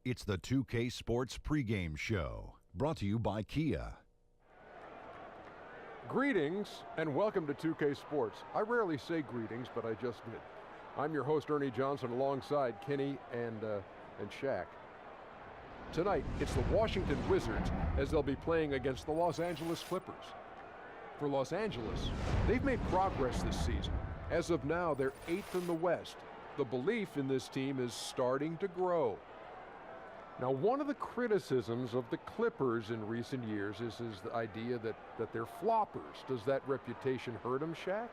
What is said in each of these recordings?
It's the 2K Sports pregame show, brought to you by Kia. Greetings and welcome to 2K Sports. I rarely say greetings, but I just did. I'm your host, Ernie Johnson, alongside Kenny and Shaq. Tonight, it's the Washington Wizards as they'll be playing against the Los Angeles Clippers. For Los Angeles, they've made progress this season. As of now, they're 8th in the West. The belief in this team is starting to grow. Now, one of the criticisms of the Clippers in recent years is the idea that they're floppers. Does that reputation hurt them, Shaq?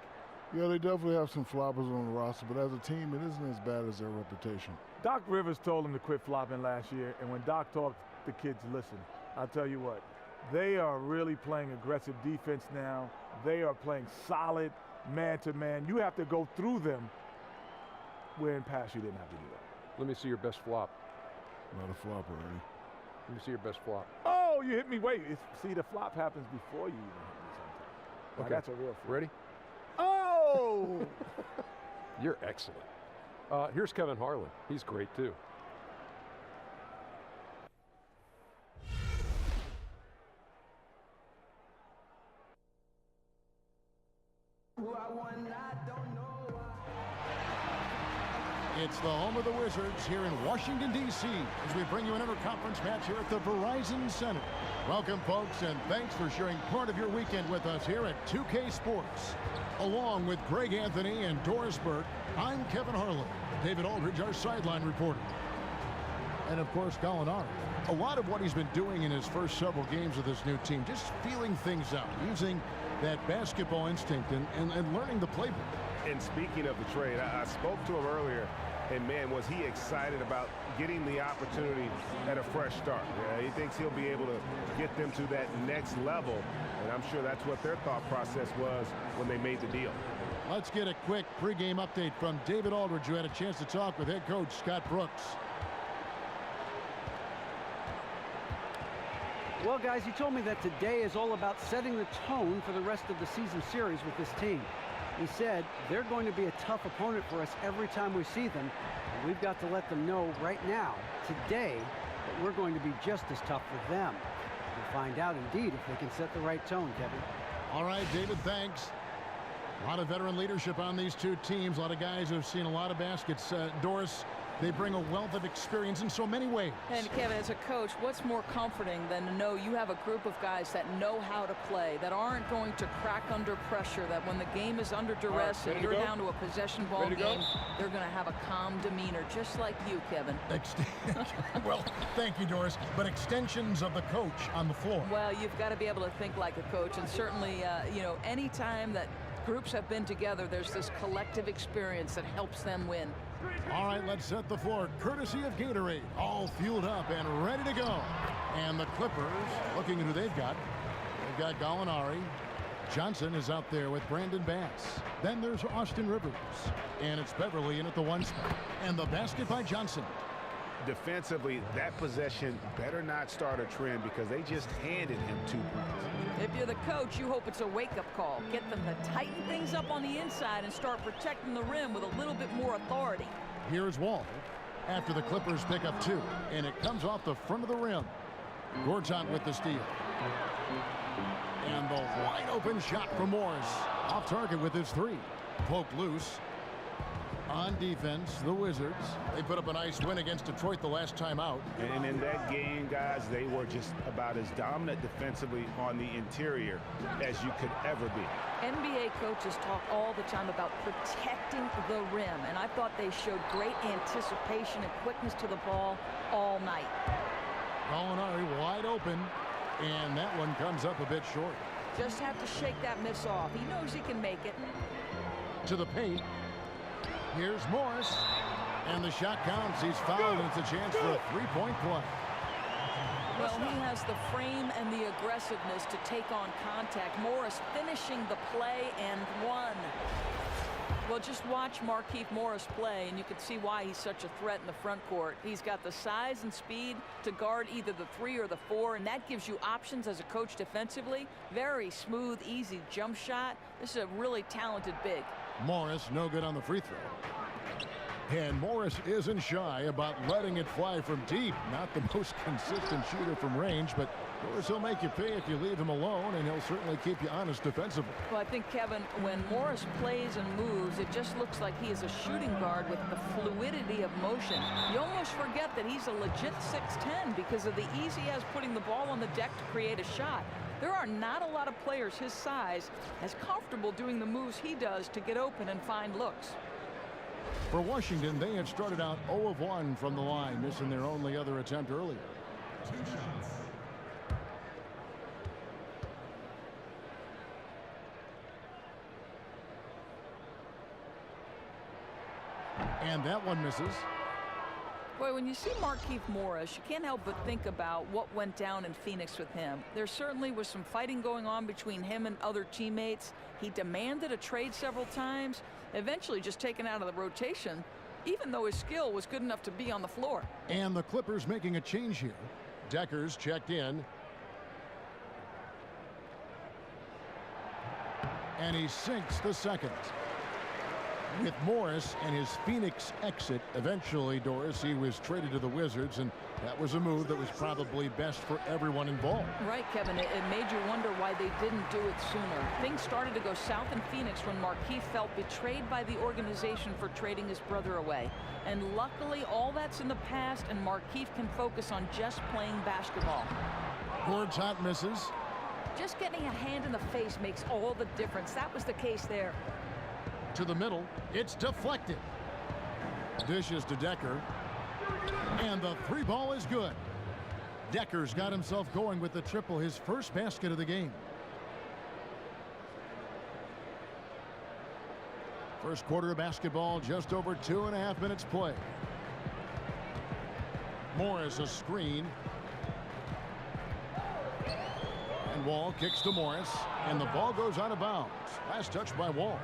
Yeah, they definitely have some floppers on the roster, but as a team, it isn't as bad as their reputation. Doc Rivers told them to quit flopping last year, and when Doc talked, the kids listened. I'll tell you what, they are really playing aggressive defense now. They are playing solid man-to-man. You have to go through them, where in past you didn't have to do that. Let me see your best flop. Not a flopper, Ernie. Let me see your best flop. Oh, you hit me. Wait, see, the flop happens before you even hit me sometimes. Now, Okay, that's a real flop. Ready? Oh! You're excellent. Here's Kevin Harlan. He's great, too. It's the home of the Wizards here in Washington, D.C. as we bring you an interconference match here at the Verizon Center. Welcome, folks, and thanks for sharing part of your weekend with us here at 2K Sports. Along with Greg Anthony and Doris Burke, I'm Kevin Harlan. David Aldridge, our sideline reporter. And, of course, Gallinari. A lot of what he's been doing in his first several games with this new team, just feeling things out, using that basketball instinct and learning the playbook. And speaking of the trade, I spoke to him earlier, and man, was he excited about getting the opportunity at a fresh start. He thinks he'll be able to get them to that next level, and I'm sure that's what their thought process was when they made the deal. Let's get a quick pregame update from David Aldridge, who had a chance to talk with head coach Scott Brooks. Well, guys, he told me that today is all about setting the tone for the rest of the season series with this team. He said they're going to be a tough opponent for us every time we see them. And we've got to let them know right now, today, that we're going to be just as tough for them. We'll find out, indeed, if they can set the right tone, Kevin. All right, David, thanks. A lot of veteran leadership on these two teams. A lot of guys who have seen a lot of baskets. Doris, they bring a wealth of experience in so many ways. And Kevin, as a coach, what's more comforting than to know you have a group of guys that know how to play, that aren't going to crack under pressure, that when the game is under duress and you're down to a possession ball game, they're going to have a calm demeanor, just like you, Kevin. Well, thank you, Doris. But extensions of the coach on the floor. Well, you've got to be able to think like a coach, and certainly, you know, any time that groups have been together, there's this collective experience that helps them win. All right, let's set the floor. Courtesy of Gatorade, all fueled up and ready to go. And the Clippers, looking at who they've got. They've got Gallinari. Johnson is out there with Brandon Bass. Then there's Austin Rivers. And it's Beverly in at the 1 spot. And the basket by Johnson. Defensively, that possession better not start a trend because they just handed him 2 points. If you're the coach, you hope it's a wake-up call. Get them to tighten things up on the inside and start protecting the rim with a little bit more authority. Here's Wall after the Clippers pick up 2, and it comes off the front of the rim. Gortat with the steal. And the wide-open shot from Morris. Off target with his 3. Poked loose. On defense, the Wizards, they put up a nice win against Detroit the last time out. And in that game, guys, they were just about as dominant defensively on the interior as you could ever be. NBA coaches talk all the time about protecting the rim, and I thought they showed great anticipation and quickness to the ball all night. Gallinari wide open, and that one comes up a bit short. Just have to shake that miss off. He knows he can make it. To the paint. Here's Morris, and the shot counts. He's fouled, and it's a chance for a 3-point play. Well, he has the frame and the aggressiveness to take on contact. Morris finishing the play and one. Well, just watch Markieff Morris play, and you can see why he's such a threat in the front court. He's got the size and speed to guard either the 3 or the 4, and that gives you options as a coach defensively. Very smooth, easy jump shot. This is a really talented big. Morris, no good on the free throw. And Morris isn't shy about letting it fly from deep. Not the most consistent shooter from range, but of course he'll make you pay if you leave him alone, and he'll certainly keep you honest defensively. Well, I think, Kevin, when Morris plays and moves, it just looks like he is a shooting guard with the fluidity of motion. You almost forget that he's a legit 6'10" because of the ease he has putting the ball on the deck to create a shot. There are not a lot of players his size as comfortable doing the moves he does to get open and find looks. For Washington, they had started out 0 of 1 from the line, missing their only other attempt earlier. 2 shots. And that one misses. Boy, when you see Markieff Morris, you can't help but think about what went down in Phoenix with him. There certainly was some fighting going on between him and other teammates. He demanded a trade several times, eventually just taken out of the rotation, even though his skill was good enough to be on the floor. And the Clippers making a change here. Decker's checked in. And he sinks the second. With Morris and his Phoenix exit, eventually, Doris, he was traded to the Wizards, and that was a move that was probably best for everyone involved. Right, Kevin. It made you wonder why they didn't do it sooner. Things started to go south in Phoenix when Markieff felt betrayed by the organization for trading his brother away. And luckily, all that's in the past, and Markieff can focus on just playing basketball. Gortat misses. Just getting a hand in the face makes all the difference. That was the case there. To the middle, it's deflected. Dishes to Decker. And the 3 ball is good. Decker's got himself going with the triple, his first basket of the game. First quarter of basketball, just over 2.5 minutes play. Morris a screen. And Wall kicks to Morris, and the ball goes out of bounds. Last touch by Wall.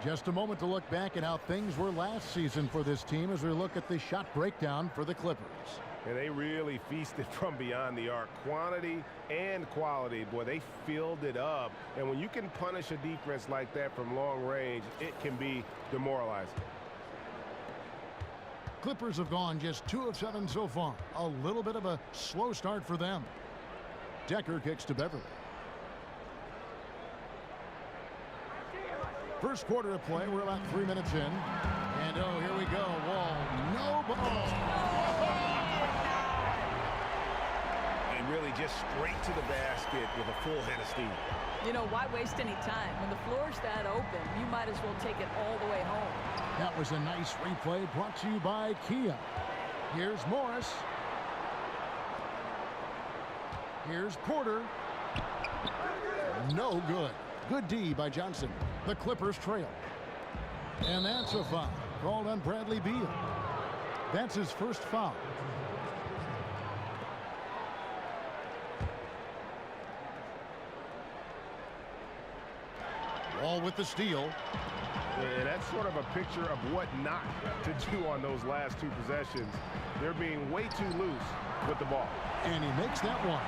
Just a moment to look back at how things were last season for this team as we look at the shot breakdown for the Clippers. And they really feasted from beyond the arc. Quantity and quality. Boy, they filled it up. And when you can punish a defense like that from long range, it can be demoralizing. Clippers have gone just 2 of 7 so far. A little bit of a slow start for them. Decker kicks to Beverly. First quarter of play, we're about 3 minutes in. And oh, here we go. Wall, no ball. And really just straight to the basket with a full head of steam. You know, why waste any time? When the floor's that open, you might as well take it all the way home. That was a nice replay brought to you by Kia. Here's Morris. Here's Porter. No good. Good D by Johnson. The Clippers trail. And that's a foul called on Bradley Beal. That's his first foul. Wall with the steal. And that's sort of a picture of what not to do on those last 2 possessions. They're being way too loose with the ball. And he makes that one.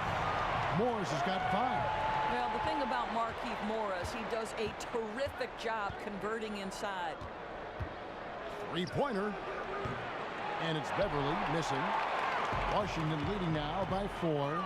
Morris has got 5. Well, the thing about Markieff Morris, he does a terrific job converting inside. 3-pointer. And it's Beverly missing. Washington leading now by 4.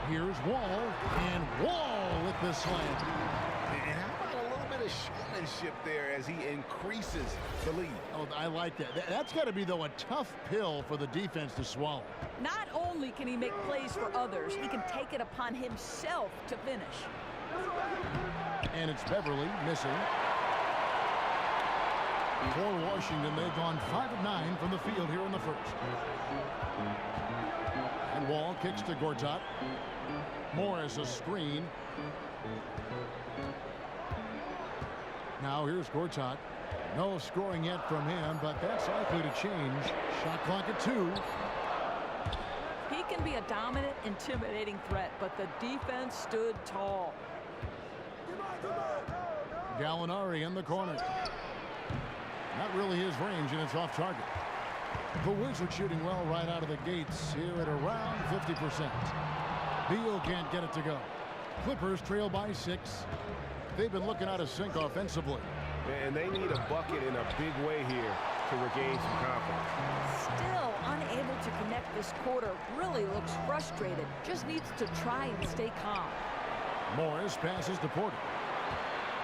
Here's Wall. And Wall with the slam. And how about a little bit of showmanship there as he increases the lead? Oh, I like that. That's got to be, though, a tough pill for the defense to swallow. Not only can he make plays for others, he can take it upon himself to finish. And it's Beverly missing. For Washington, they've gone 5 of 9 from the field here in the first. And Wall kicks to Gortat. Morris a screen. Now here's Gortat. No scoring yet from him, but that's likely to change. Shot clock at 2. He can be a dominant, intimidating threat, but the defense stood tall. Gallinari in the corner. Not really his range, and it's off target. The Wizards shooting well right out of the gates here at around 50%. Beal can't get it to go. Clippers trail by 6. They've been looking out of sync offensively. And they need a bucket in a big way here to regain some confidence. Still unable to connect this quarter. Really looks frustrated. Just needs to try and stay calm. Morris passes to Porter.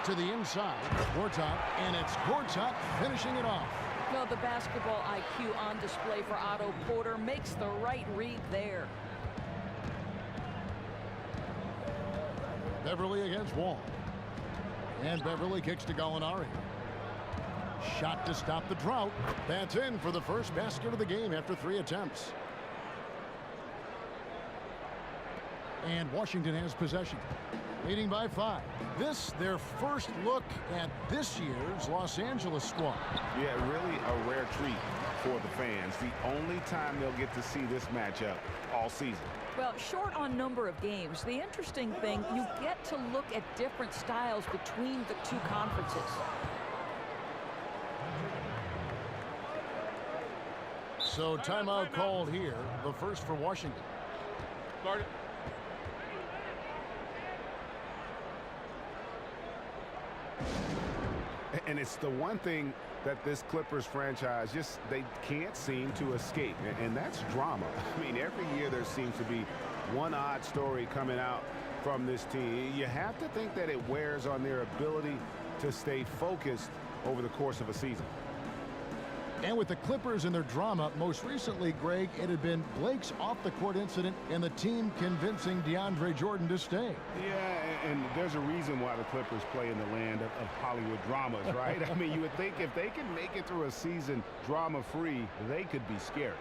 To the inside, Gortat, and it's Gortat finishing it off. Well, the basketball IQ on display for Otto Porter makes the right read there. Beverly against Wall. And Beverly kicks to Gallinari. Shot to stop the drought. That's in for the first basket of the game after 3 attempts. And Washington has possession, leading by 5. This, their first look at this year's Los Angeles squad. Yeah, really a rare treat for the fans. The only time they'll get to see this matchup all season. Well, short on number of games. The interesting thing, you get to look at different styles between the two conferences. So timeout called here, the first for Washington. Start it. And it's the one thing that this Clippers franchise just, they can't seem to escape, and that's drama. I mean, every year there seems to be one odd story coming out from this team. You have to think that it wears on their ability to stay focused over the course of a season. And with the Clippers and their drama, most recently, Greg, it had been Blake's off-the-court incident and the team convincing DeAndre Jordan to stay. Yeah, and there's a reason why the Clippers play in the land of Hollywood dramas, right? I mean, you would think if they can make it through a season drama-free, they could be scary.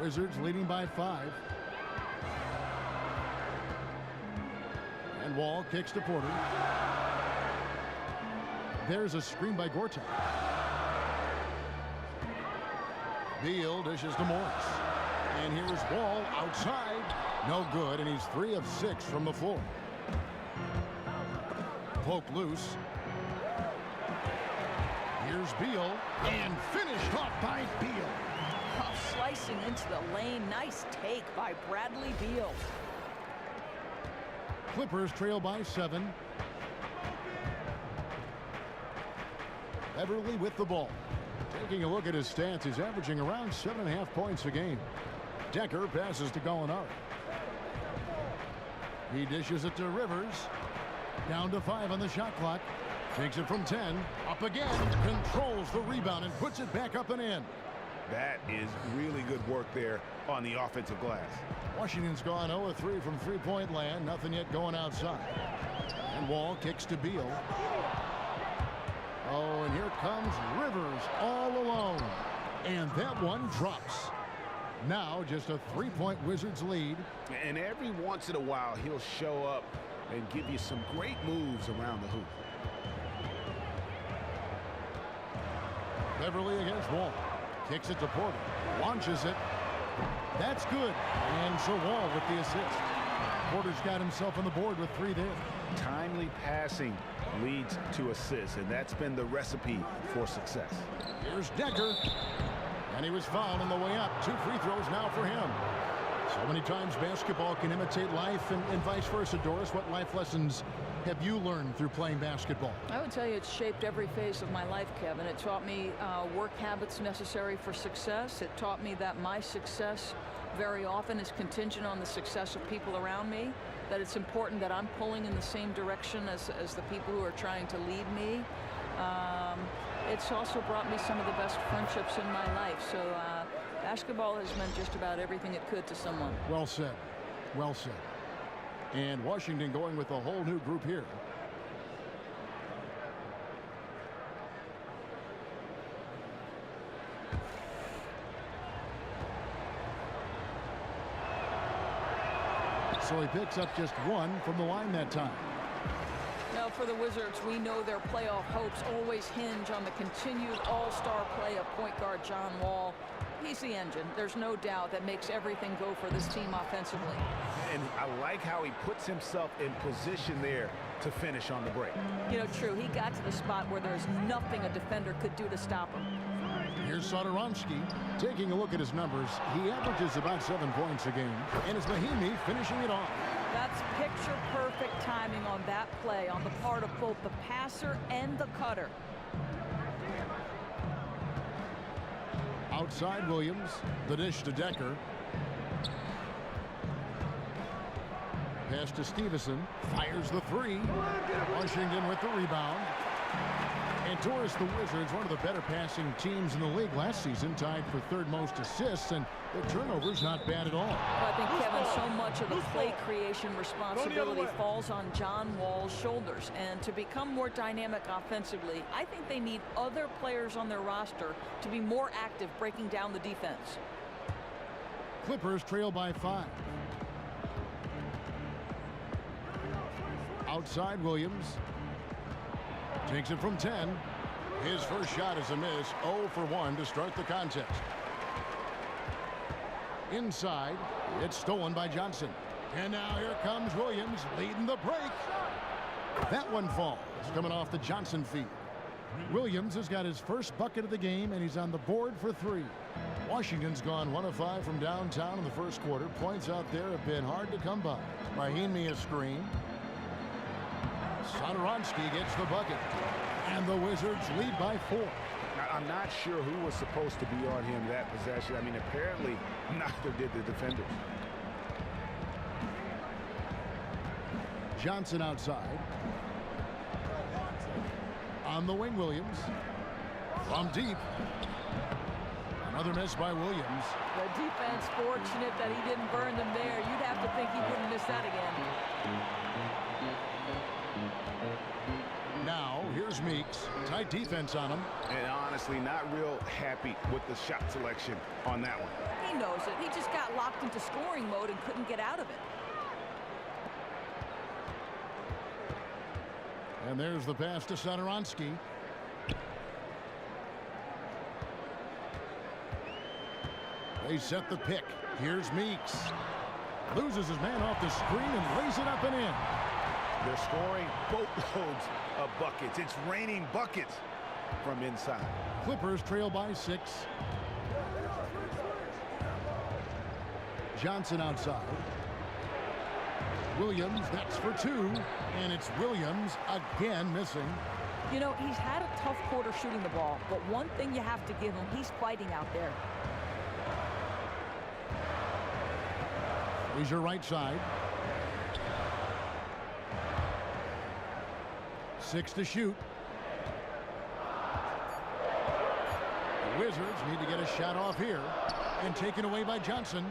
Wizards leading by 5. And Wall kicks to Porter. There's a screen by Gortat. Beal dishes to Morris. And here's Wall outside. No good, and he's 3 of 6 from the floor. Poked loose. Here's Beal, and finished off by Beal. Oh, slicing into the lane. Nice take by Bradley Beal. Clippers trail by 7. Beverly with the ball. Taking a look at his stats, he's averaging around 7.5 points a game. Decker passes to Gallinari. He dishes it to Rivers. Down to 5 on the shot clock. Takes it from 10. Up again. Controls the rebound and puts it back up and in. That is really good work there on the offensive glass. Washington's gone 0 of 3 from three-point land. Nothing yet going outside. And Wall kicks to Beal. Oh, and here comes Rivers all alone. And that one drops. Now just a 3-point Wizards lead. And every once in a while, he'll show up and give you some great moves around the hoop. Beverly against Wall. Kicks it to Porter. Launches it. That's good. And so Wall with the assist. Porter's got himself on the board with 3 there. Timely passing leads to assists, and that's been the recipe for success. Here's Decker. And he was fouled on the way up. 2 free throws now for him. So many times basketball can imitate life and vice versa. Doris, what life lessons have you learned through playing basketball? I would tell you it's shaped every phase of my life, Kevin. It taught me work habits necessary for success. It taught me that my success very often is contingent on the success of people around me, that it's important that I'm pulling in the same direction as the people who are trying to lead me. It's also brought me some of the best friendships in my life. So basketball has meant just about everything it could to someone. Well said. Well said. And Washington going with a whole new group here. So he picks up just 1 from the line that time. Now for the Wizards, we know their playoff hopes always hinge on the continued all-star play of point guard John Wall. He's the engine. There's no doubt that makes everything go for this team offensively. And I like how he puts himself in position there to finish on the break. You know, true. He got to the spot where there's nothing a defender could do to stop him. Here's Satoransky. Taking a look at his numbers, he averages about 7 points a game. And it's Mahimi finishing it off. That's picture-perfect timing on that play on the part of both the passer and the cutter. Outside Williams, the dish to Decker. Pass to Stevenson, fires the three. Washington with the rebound. And Torres, the Wizards, one of the better passing teams in the league last season, tied for third most assists, and the turnovers not bad at all. Well, I think, Kevin, so much of the play creation responsibility falls on John Wall's shoulders. And to become more dynamic offensively, I think they need other players on their roster to be more active breaking down the defense. Clippers trail by 5. Outside Williams. Takes it from 10. His first shot is a miss. 0 for 1 to start the contest. Inside, it's stolen by Johnson. And now here comes Williams leading the break. That one falls, coming off the Johnson feed. Williams has got his first bucket of the game, and he's on the board for 3. Washington's gone 1 of 5 from downtown in the first quarter. Points out there have been hard to come by. Mahimi a screen. Satoransky gets the bucket, and the Wizards lead by 4. Now, I'm not sure who was supposed to be on him that possession. I mean, apparently neither did the defenders. Johnson outside. On the wing, Williams. From deep. Another miss by Williams. The defense fortunate that he didn't burn them there. You'd have to think he wouldn't miss that again. Now, here's Meeks. Tight defense on him. And honestly, not real happy with the shot selection on that one. He knows it. He just got locked into scoring mode and couldn't get out of it. And there's the pass to Satoransky. They set the pick. Here's Meeks. Loses his man off the screen and lays it up and in. They're scoring boatloads of buckets. It's raining buckets from inside. Clippers trail by 6. Johnson outside. Williams, that's for 2. And it's Williams again missing. You know, he's had a tough quarter shooting the ball, but one thing you have to give him, he's fighting out there. He's your right side. 6 to shoot. The Wizards need to get a shot off here. And taken away by Johnson.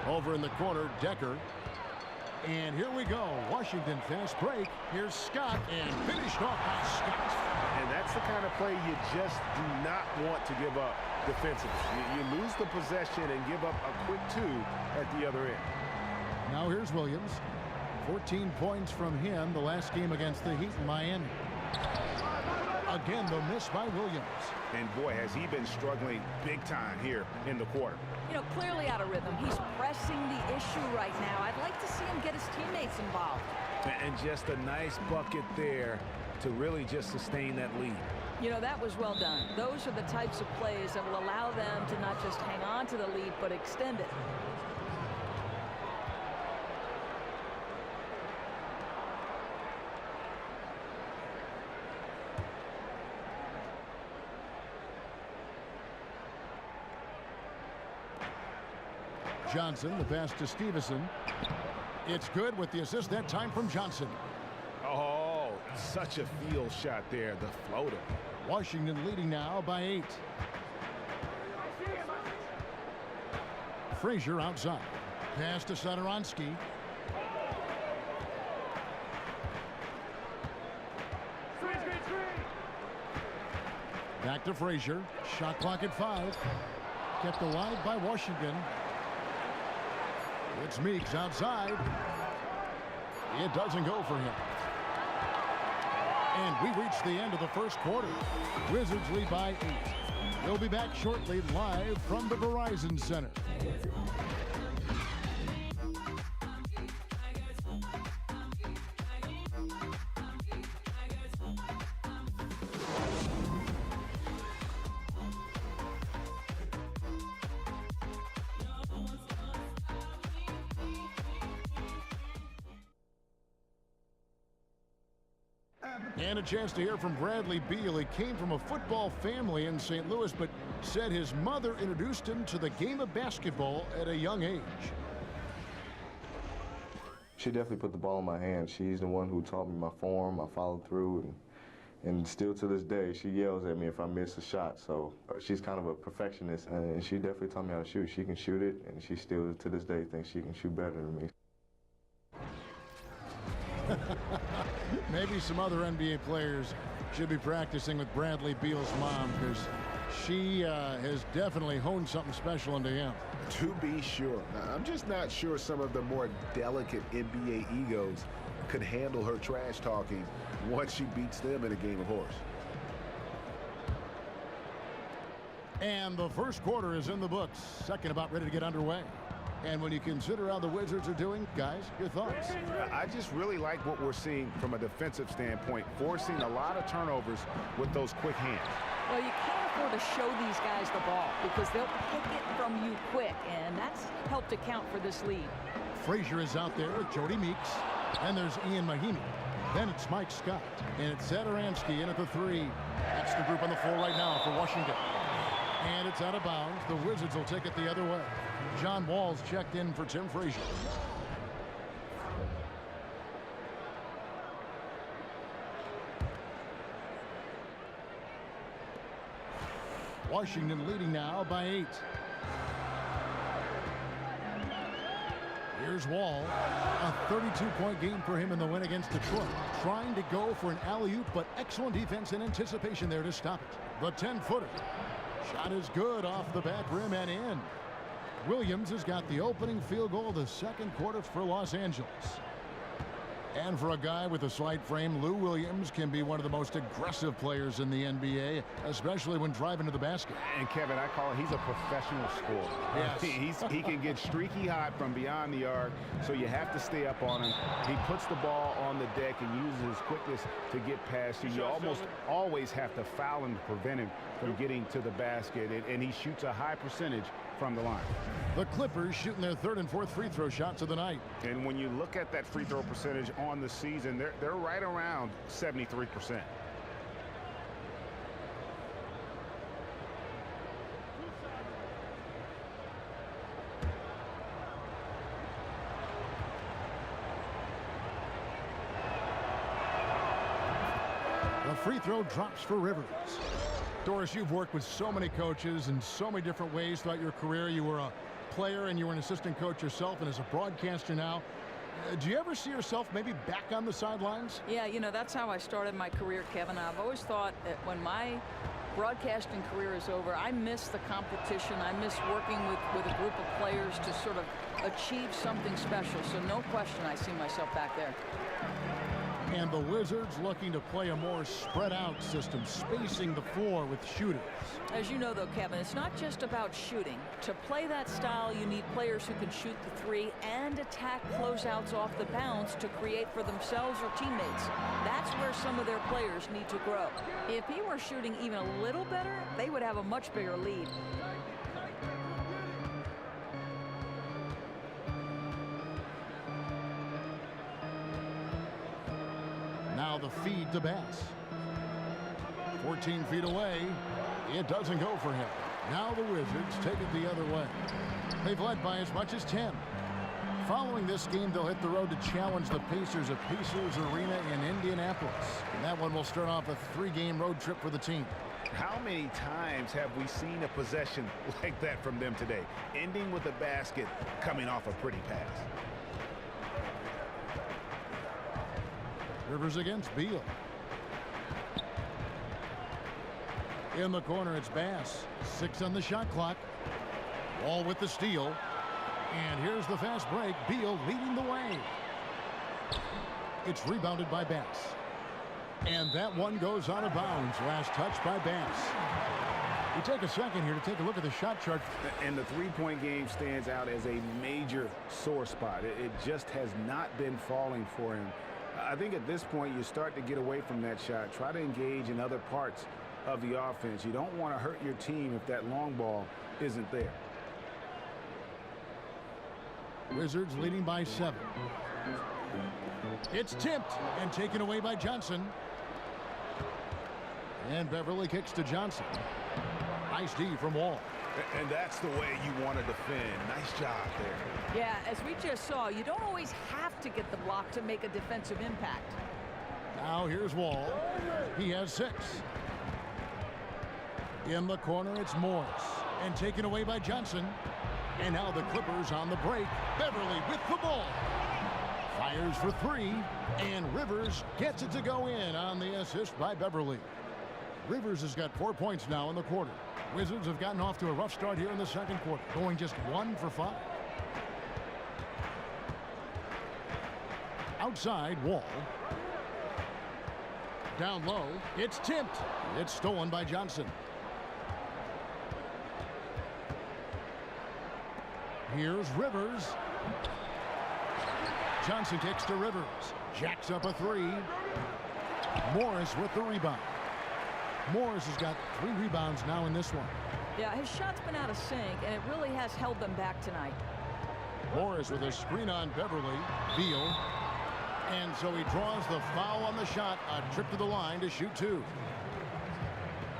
Over in the corner, Decker. And here we go. Washington fast break. Here's Scott, and finished off by Scott. And that's the kind of play you just do not want to give up defensively. You lose the possession and give up a quick 2 at the other end. Now here's Williams. 14 points from him the last game against the Heat in Miami. Again, the miss by Williams. And boy, has he been struggling big time here in the quarter. You know, clearly out of rhythm. He's pressing the issue right now. I'd like to see him get his teammates involved. And just a nice bucket there to really just sustain that lead. You know, that was well done. Those are the types of plays that will allow them to not just hang on to the lead, but extend it. Johnson, the pass to Stevenson. It's good with the assist that time from Johnson. Oh, such a field shot there, the floater. Washington leading now by 8. Frazier outside. Pass to Satoransky. Back to Frazier. Shot clock at 5. Kept alive by Washington. It's Meeks outside. It doesn't go for him. And we reached the end of the first quarter. Wizards lead by 8. We'll be back shortly live from the Verizon Center. And a chance to hear from Bradley Beal. He came from a football family in St. Louis, but said his mother introduced him to the game of basketball at a young age. She definitely put the ball in my hand. She's the one who taught me my form, my follow through, and still to this day, she yells at me if I miss a shot. So she's kind of a perfectionist, and she definitely taught me how to shoot. She can shoot it, and she still to this day thinks she can shoot better than me. Maybe some other NBA players should be practicing with Bradley Beal's mom, because she has definitely honed something special into him. To be sure. Now, I'm just not sure some of the more delicate NBA egos could handle her trash talking once she beats them in a game of horse. And the first quarter is in the books. Second about ready to get underway. And when you consider how the Wizards are doing, guys, your thoughts? I just really like what we're seeing from a defensive standpoint, forcing a lot of turnovers with those quick hands. Well, you can't afford to show these guys the ball because they'll pick it from you quick, and that's helped account for this lead. Frazier is out there with Jody Meeks, and there's Ian Mahinmi. Then it's Mike Scott, and it's Zadaransky in at the 3. That's the group on the floor right now for Washington. And it's out of bounds. The Wizards will take it the other way. John Wall's checked in for Tim Frazier. Washington leading now by 8. Here's Wall. A 32-point game for him in the win against Detroit. Trying to go for an alley-oop, but excellent defense and anticipation there to stop it. The 10-footer. Shot is good off the back rim and in. Williams has got the opening field goal of the second quarter for Los Angeles. And for a guy with a slight frame, Lou Williams can be one of the most aggressive players in the NBA, especially when driving to the basket. And Kevin, I call it, he's a professional scorer. Yes. He can get streaky hot from beyond the arc, so you have to stay up on him. He puts the ball on the deck and uses his quickness to get past you. You almost always have to foul him to prevent him from getting to the basket, and he shoots a high percentage from the line. The Clippers shooting their 3rd and 4th free throw shots of the night. And when you look at that free throw percentage on the season, they're right around 73%. The free throw drops for Rivers. Doris, you've worked with so many coaches in so many different ways throughout your career. You were a player and you were an assistant coach yourself, and as a broadcaster now, do you ever see yourself maybe back on the sidelines? Yeah, you know, that's how I started my career, Kevin. I've always thought that when my broadcasting career is over, I miss the competition. I miss working with a group of players to sort of achieve something special. So no question I see myself back there. And the Wizards looking to play a more spread out system, spacing the floor with shooters. As you know, though, Kevin, it's not just about shooting. To play that style, you need players who can shoot the 3 and attack closeouts off the bounce to create for themselves or teammates. That's where some of their players need to grow. If he were shooting even a little better, they would have a much bigger lead. Now the feed to Bass. 14 feet away. It doesn't go for him. Now the Wizards take it the other way. They've led by as much as 10. Following this game, they'll hit the road to challenge the Pacers at Pacers Arena in Indianapolis. And that one will start off a 3-game road trip for the team. How many times have we seen a possession like that from them today, ending with a basket coming off a pretty pass? Rivers against Beal. In the corner, it's Bass. 6 on the shot clock. Wall with the steal. And here's the fast break. Beal leading the way. It's rebounded by Bass. And that one goes out of bounds. Last touch by Bass. We take a second here to take a look at the shot chart. And the three-point game stands out as a major sore spot. It just has not been falling for him. I think at this point you start to get away from that shot. Try to engage in other parts of the offense. You don't want to hurt your team if that long ball isn't there. Wizards leading by 7. It's tipped and taken away by Johnson. And Beverly kicks to Johnson. Nice D from Wall. And that's the way you want to defend. Nice job there. Yeah, as we just saw, you don't always have to get the block to make a defensive impact. Now here's Wall. He has 6. In the corner, it's Morris. And taken away by Johnson. And now the Clippers on the break. Beverly with the ball. Fires for 3. And Rivers gets it to go in on the assist by Beverly. Rivers has got 4 points now in the quarter. Wizards have gotten off to a rough start here in the second quarter, going just 1 for 5. Outside, Wall. Down low, it's tipped. It's stolen by Johnson. Here's Rivers. Johnson kicks to Rivers. Jacks up a 3. Morris with the rebound. Morris has got 3 rebounds now in this one. Yeah, his shot's been out of sync, and it really has held them back tonight. Morris with a screen on Beverly. Beal. And so he draws the foul on the shot. A trip to the line to shoot 2.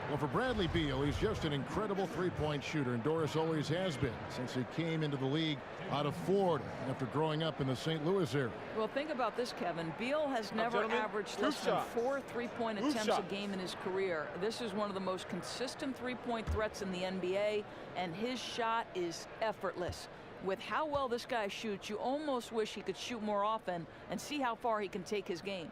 Well, for Bradley Beal, he's just an incredible three-point shooter, and Doris always has been since he came into the league out of Florida after growing up in the St. Louis area. Well, think about this, Kevin. Beal has never averaged less than 4 three-point attempts a game in his career. This is one of the most consistent three-point threats in the NBA, and his shot is effortless. With how well this guy shoots, you almost wish he could shoot more often and see how far he can take his game.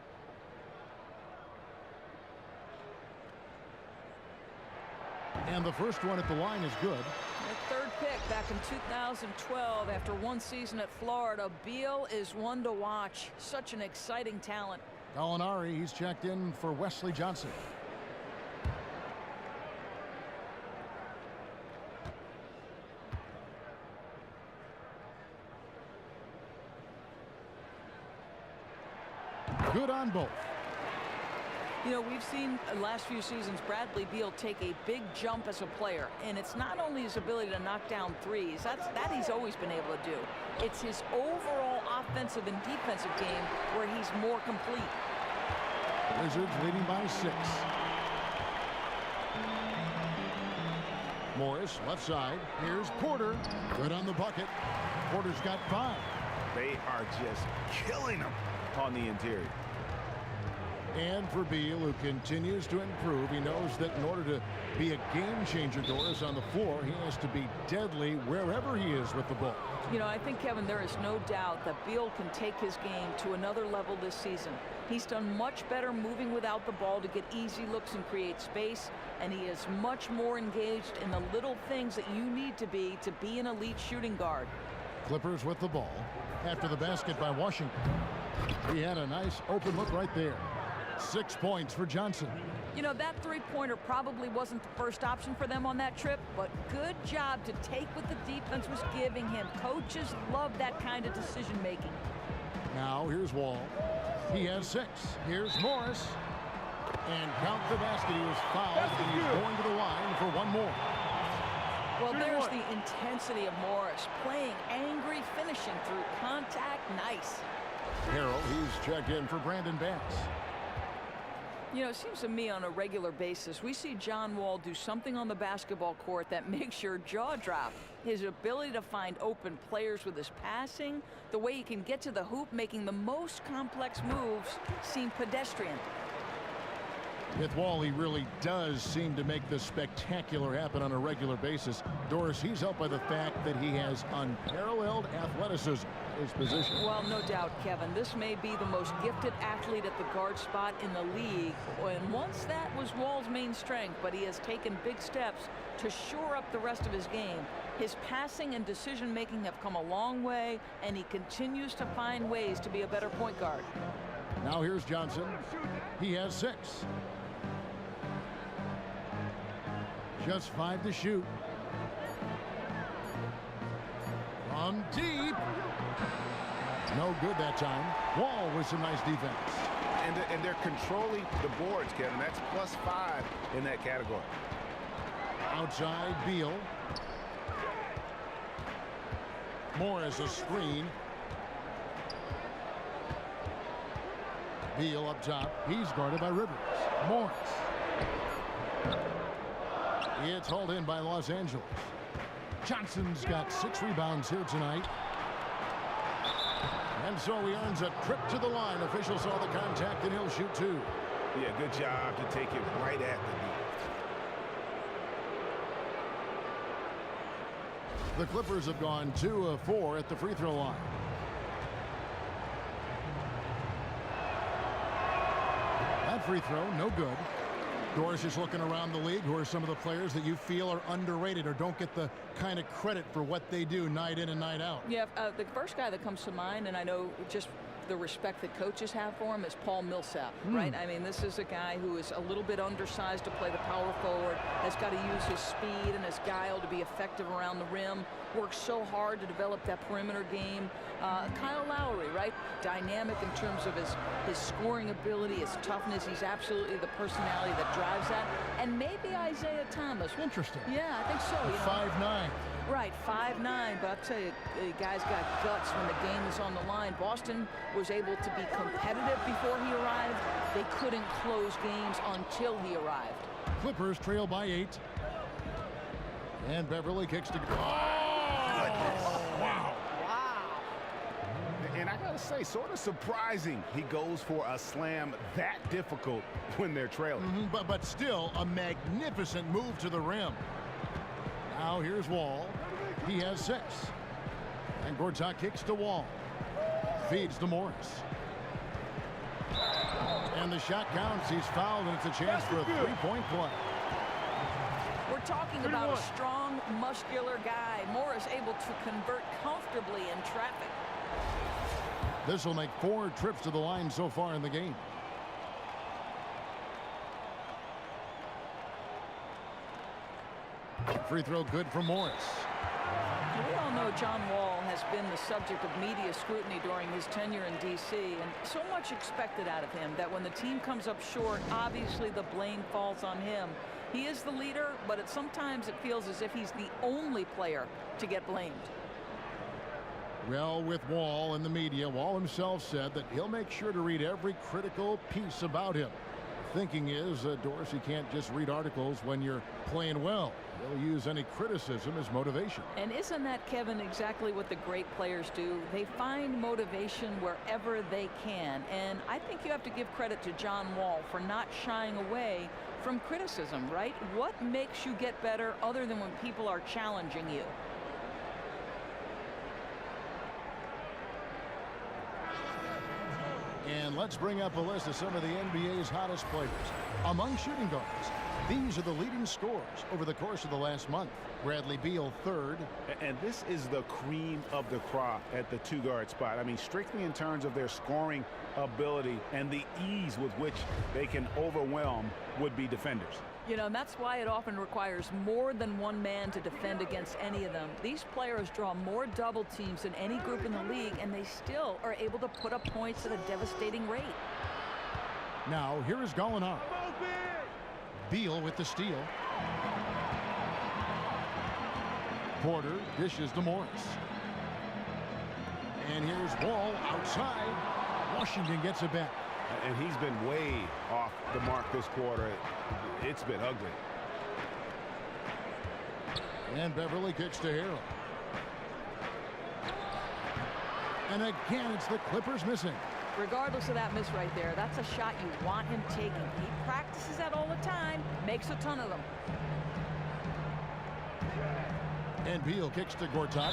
And the first one at the line is good. The third pick back in 2012 after 1 season at Florida. Beal is one to watch. Such an exciting talent. Gallinari, he's checked in for Wesley Johnson. Good on both. You know, we've seen the last few seasons Bradley Beal take a big jump as a player, and it's not only his ability to knock down threes, that he's always been able to do. It's his overall offensive and defensive game where he's more complete. Wizards leading by 6. Morris left side. Here's Porter. Good on the bucket. Porter's got 5. They are just killing him on the interior. And for Beal, who continues to improve, he knows that in order to be a game changer, Doris, on the floor, he has to be deadly wherever he is with the ball. You know, I think, Kevin, there is no doubt that Beal can take his game to another level this season. He's done much better moving without the ball to get easy looks and create space, and he is much more engaged in the little things that you need to be an elite shooting guard. Clippers with the ball after the basket by Washington. He had a nice open look right there. 6 points for Johnson. You know, that three-pointer probably wasn't the first option for them on that trip, but good job to take what the defense was giving him. Coaches love that kind of decision-making. Now here's Wall. He has 6. Here's Morris. And count the basket. He was fouled, and he's going to the line for 1 more. Well, there's the intensity of Morris. Playing angry, finishing through contact. Nice. Harrell, he's checked in for Brandon Bass. You know, it seems to me on a regular basis, we see John Wall do something on the basketball court that makes your jaw drop. His ability to find open players with his passing, the way he can get to the hoop, making the most complex moves seem pedestrian. With Wall, he really does seem to make the spectacular happen on a regular basis. Doris, he's helped by the fact that he has unparalleled athleticism in his position. Well, no doubt, Kevin. This may be the most gifted athlete at the guard spot in the league. And once that was Wall's main strength, but he has taken big steps to shore up the rest of his game. His passing and decision-making have come a long way, and he continues to find ways to be a better point guard. Now here's Johnson. He has 6. Just 5 to shoot. From deep. No good that time. Wall with some nice defense. And they're controlling the boards, Kevin. That's +5 in that category. Outside, Beal. Morris a screen. Beal up top. He's guarded by Rivers. Morris. It's hauled in by Los Angeles. Johnson's got 6 rebounds here tonight. And so he earns a trip to the line. Officials saw the contact and he'll shoot 2. Yeah, good job to take it right at the knee. The Clippers have gone 2 of 4 at the free throw line. That free throw, no good. Doris is looking around the league. Who are some of the players that you feel are underrated or don't get the kind of credit for what they do night in and night out? Yeah, the first guy that comes to mind, and I know just the respect that coaches have for him, is Paul Millsap, right? I mean, this is a guy who is a little bit undersized to play the power forward, has got to use his speed and his guile to be effective around the rim, works so hard to develop that perimeter game. Kyle Lowry, right? Dynamic in terms of his scoring ability, his toughness. He's absolutely the personality that drives that. And maybe Isaiah Thomas. Interesting. Yeah, I think so. You know? 5'9". Right, 5'9", but I'll tell you, the guy's got guts when the game is on the line. Boston was able to be competitive before he arrived. They couldn't close games until he arrived. Clippers trail by 8. And Beverly kicks to go. Wow. And I got to say, sort of surprising he goes for a slam that difficult when they're trailing. But still a magnificent move to the rim. Now here's Wall. He has 6. And Gortat kicks to Wall. Feeds to Morris. And the shot counts. He's fouled, and it's a chance for a 3-point play. We're talking about a strong, muscular guy. Morris able to convert comfortably in traffic. This will make 4 trips to the line so far in the game. Free throw good for Morris. We all know John Wall has been the subject of media scrutiny during his tenure in D.C. and so much expected out of him that when the team comes up short, obviously the blame falls on him. He is the leader, but sometimes it feels as if he's the only player to get blamed. Well, with Wall and the media, Wall himself said that he'll make sure to read every critical piece about him. Thinking is, Dorsey can't just read articles when you're playing well. He'll use any criticism as motivation. And isn't that, Kevin, exactly what the great players do? They find motivation wherever they can. And I think you have to give credit to John Wall for not shying away from criticism, right? What makes you get better other than when people are challenging you? And let's bring up a list of some of the NBA's hottest players. Among shooting guards, these are the leading scorers over the course of the last month. Bradley Beal, 3rd. And this is the cream of the crop at the 2-guard spot. I mean, strictly in terms of their scoring ability and the ease with which they can overwhelm would-be defenders. You know, and that's why it often requires more than one man to defend against any of them. These players draw more double teams than any group in the league, and they still are able to put up points at a devastating rate. Now, here is Gallinari. Beal with the steal. Porter dishes to Morris. And here's Wall outside. Washington gets it back. And he's been way off the mark this quarter. It's been ugly. And Beverly kicks to Harrell. And again, it's the Clippers missing. Regardless of that miss right there, that's a shot you want him taking. He practices that all the time, makes a ton of them. And Beal kicks to Gortat.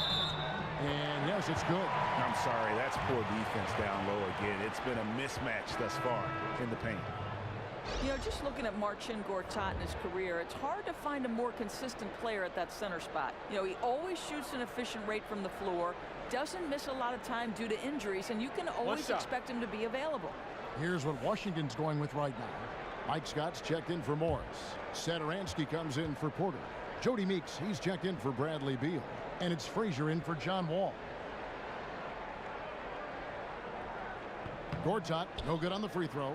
And yes, it's good. I'm sorry, that's poor defense down low again. It's been a mismatch thus far in the paint. You know, just looking at Marcin Gortat in his career, it's hard to find a more consistent player at that center spot. You know, he always shoots an efficient rate from the floor, doesn't miss a lot of time due to injuries, and you can always expect him to be available. Here's what Washington's going with right now. Mike Scott's checked in for Morris. Satoransky comes in for Porter. Jody Meeks, he's checked in for Bradley Beal. And it's Frazier in for John Wall. Gortat, no good on the free throw.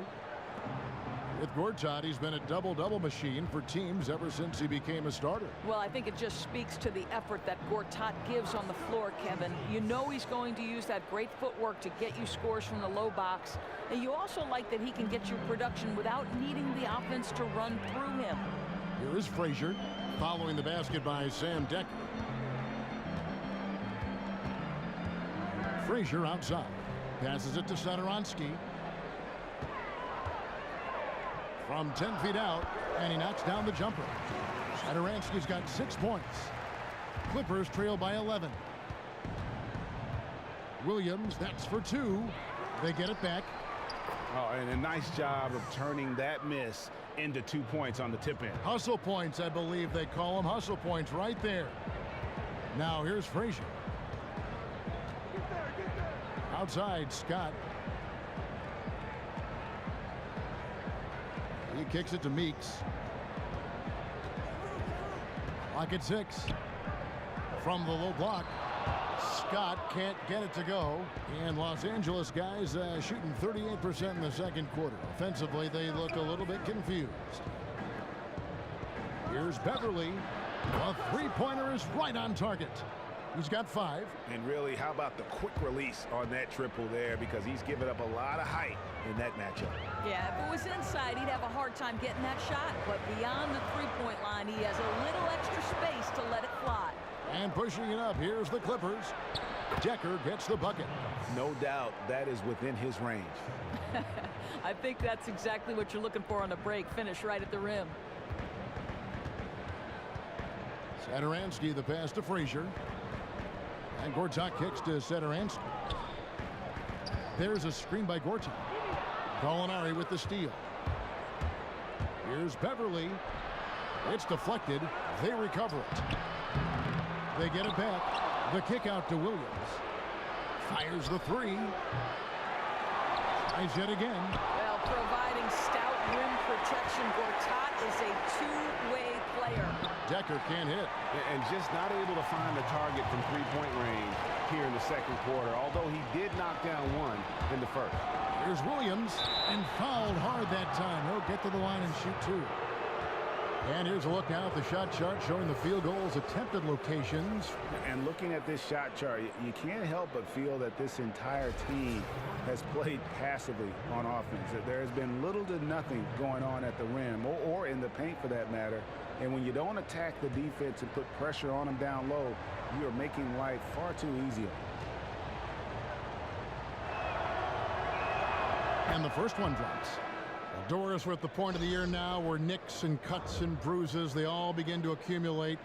With Gortat, he's been a double-double machine for teams ever since he became a starter. Well, I think it just speaks to the effort that Gortat gives on the floor, Kevin. You know he's going to use that great footwork to get you scores from the low box. And you also like that he can get you production without needing the offense to run through him. Here is Frazier, following the basket by Sam Decker. Frazier outside. Passes it to Satoransky. From 10 feet out, and he knocks down the jumper. Satoransky's got 6 points. Clippers trail by 11. Williams, that's for 2. They get it back. Oh, and a nice job of turning that miss into 2 points on the tip end. Hustle points, I believe they call them. Hustle points right there. Now here's Frazier. Outside, Scott. He kicks it to Meeks. Clock at 6. From the low block, Scott can't get it to go. And Los Angeles guys shooting 38% in the second quarter. Offensively, they look a little bit confused. Here's Beverly. A three-pointer is right on target. He's got 5. And really, how about the quick release on that triple there, because he's given up a lot of height in that matchup. Yeah, if it was inside, he'd have a hard time getting that shot. But beyond the three-point line, he has a little extra space to let it fly. And pushing it up, here's the Clippers. Decker gets the bucket. No doubt that is within his range. I think that's exactly what you're looking for on the break. Finish right at the rim. Satoransky, the pass to Frazier. And Gortat kicks to Satoransky. There's a screen by Gortat. Gallinari with the steal. Here's Beverly. It's deflected. They recover it. They get it back. The kick out to Williams. Fires the 3. Tries yet again. Well, providing stout rim protection, Gortat is a two-way player. Decker can't hit. And just not able to find the target from three-point range here in the second quarter, although he did knock down one in the first. Here's Williams, and fouled hard that time. He'll get to the line and shoot 2. And here's a look now at the shot chart showing the field goals attempted locations. And looking at this shot chart, you can't help but feel that this entire team has played passively on offense. There has been little to nothing going on at the rim or in the paint for that matter. And when you don't attack the defense and put pressure on them down low, you are making life far too easy. And the first one drops. Doris, we're at the point of the year now where nicks and cuts and bruises, they all begin to accumulate.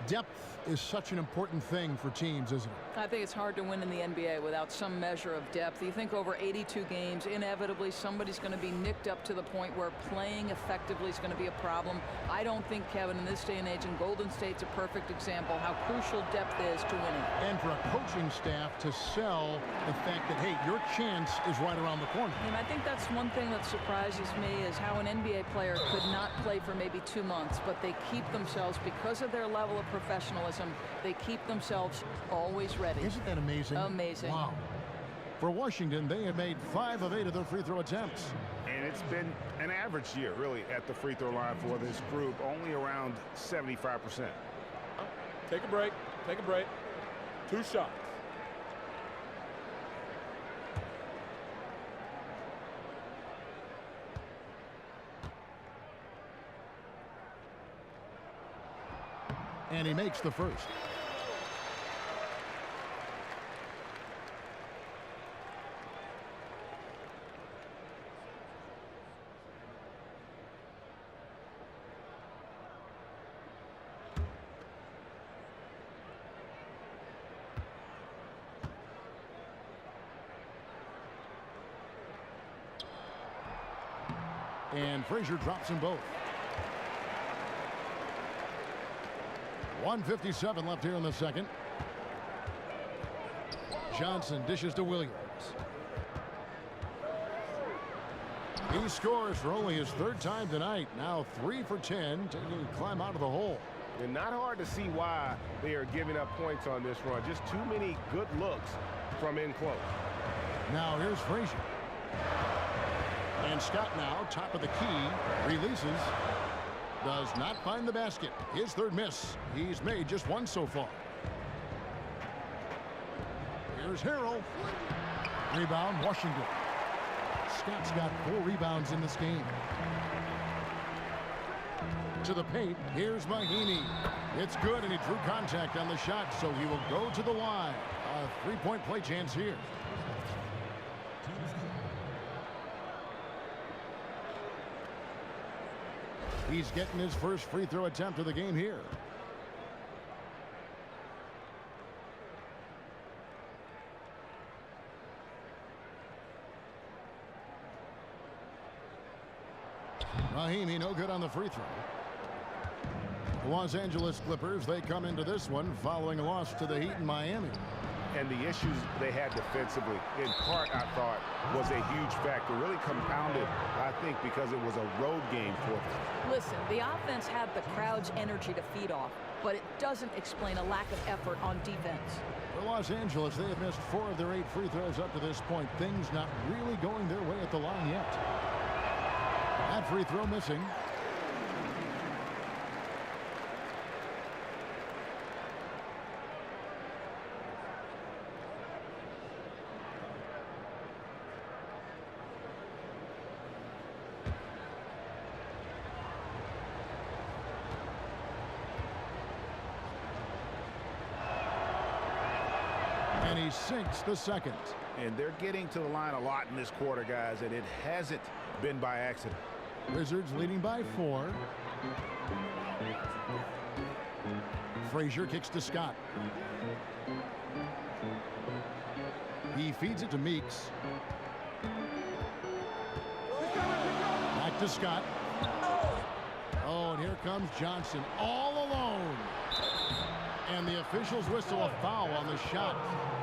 Depth is such an important thing for teams, isn't it? I think it's hard to win in the NBA without some measure of depth. You think over 82 games, inevitably somebody's going to be nicked up to the point where playing effectively is going to be a problem. I don't think, Kevin, in this day and age, and Golden State's a perfect example how crucial depth is to winning. And for a coaching staff to sell the fact that, hey, your chance is right around the corner. And I think that's one thing that surprises me is how an NBA player could not play for maybe 2 months, but they keep themselves, because of their level of professionalism, they keep themselves always ready. Isn't that amazing? Amazing. Wow. For Washington, they have made 5 of 8 of their free throw attempts. And it's been an average year, really, at the free throw line for this group, only around 75%. Take a break. Take a break. 2 shots. And he makes the first. And Frazier drops them both. 1:57 left here in the second. Johnson dishes to Williams. He scores for only his 3rd time tonight. Now 3 for 10, taking a climb out of the hole. And not hard to see why they are giving up points on this run. Just too many good looks from in close. Now here's Frazier. And Scott now, top of the key, releases. Does not find the basket. His 3rd miss. He's made just 1 so far. Here's Harrell. Rebound, Washington. Scott's got 4 rebounds in this game. To the paint, here's Mahinmi. It's good, and he drew contact on the shot, so he will go to the line. A 3-point play chance here. He's getting his first free throw attempt of the game here. Mahinmi no good on the free throw. The Los Angeles Clippers, they come into this one following a loss to the Heat in Miami. And the issues they had defensively, in part, I thought, was a huge factor. Really compounded, I think, because it was a road game for them. Listen, the offense had the crowd's energy to feed off, but it doesn't explain a lack of effort on defense. For Los Angeles, they have missed 4 of their 8 free throws up to this point. Things not really going their way at the line yet. That free throw missing. And he sinks the 2nd. And they're getting to the line a lot in this quarter, guys, and it hasn't been by accident. Wizards leading by 4. Frazier kicks to Scott. He feeds it to Meeks. Back to Scott. Oh, and here comes Johnson all alone. And the officials whistle a foul on the shot.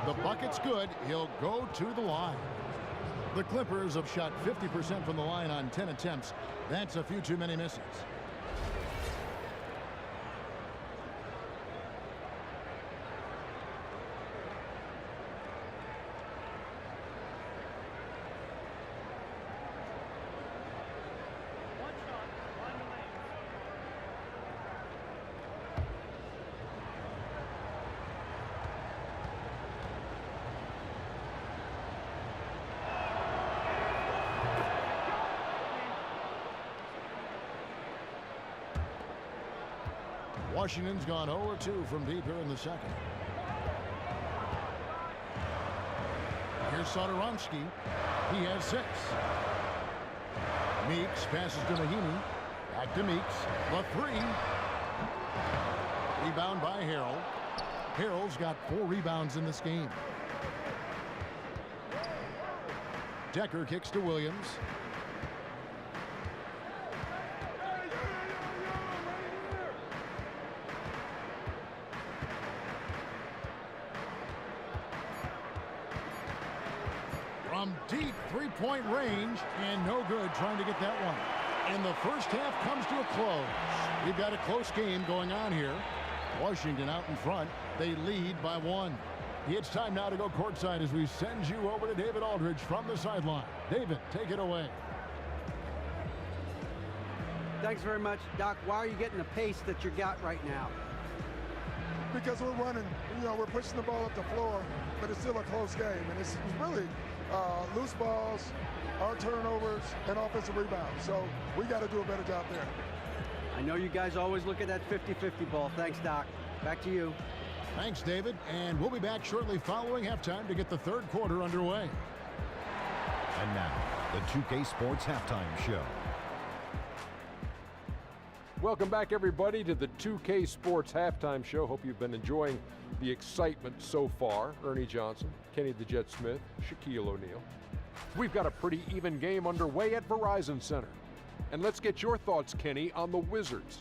The bucket's good. He'll go to the line. The Clippers have shot 50% from the line on 10 attempts. That's a few too many misses. Washington's gone 0-2 from deep here in the 2nd. Here's Satoransky. He has 6. Meeks passes to Mahinmi. Back to Meeks. The 3. Rebound by Harrell. Harrell's got 4 rebounds in this game. Decker kicks to Williams. From deep 3-point range, and no good trying to get that one. And the first half comes to a close. We've got a close game going on here. Washington out in front. They lead by 1. It's time now to go courtside as we send you over to David Aldridge from the sideline. David, take it away. Thanks very much, Doc. Why are you getting the pace that you got right now? Because we're running, we're pushing the ball up the floor, but it's still a close game. And it's really loose balls, our turnovers, and offensive rebounds. So we got to do a better job there. I know you guys always look at that 50-50 ball. Thanks, Doc. Back to you. Thanks, David. And we'll be back shortly following halftime to get the 3rd quarter underway. And now, the 2K Sports Halftime Show. Welcome back, everybody, to the 2K Sports Halftime Show. Hope you've been enjoying the excitement so far. Ernie Johnson, Kenny the Jet Smith, Shaquille O'Neal. We've got a pretty even game underway at Verizon Center. And let's get your thoughts, Kenny, on the Wizards.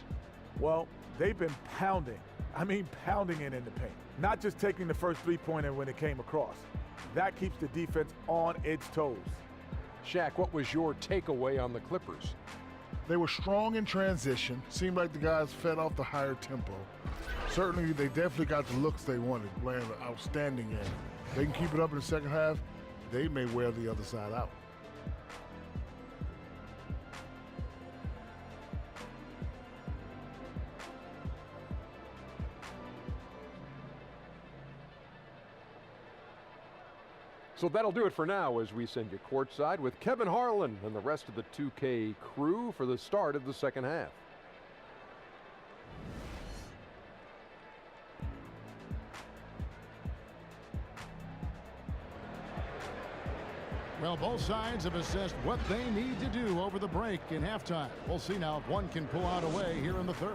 Well, they've been pounding it in the paint. Not just taking the first 3-pointer when it came across. That keeps the defense on its toes. Shaq, what was your takeaway on the Clippers? They were strong in transition. Seemed like the guys fed off the higher tempo. Certainly, they definitely got the looks they wanted, playing an outstanding game. They can keep it up in the second half, they may wear the other side out. So that'll do it for now as we send you courtside with Kevin Harlan and the rest of the 2K crew for the start of the second half. Well, both sides have assessed what they need to do over the break in halftime. We'll see now if one can pull out away here in the third.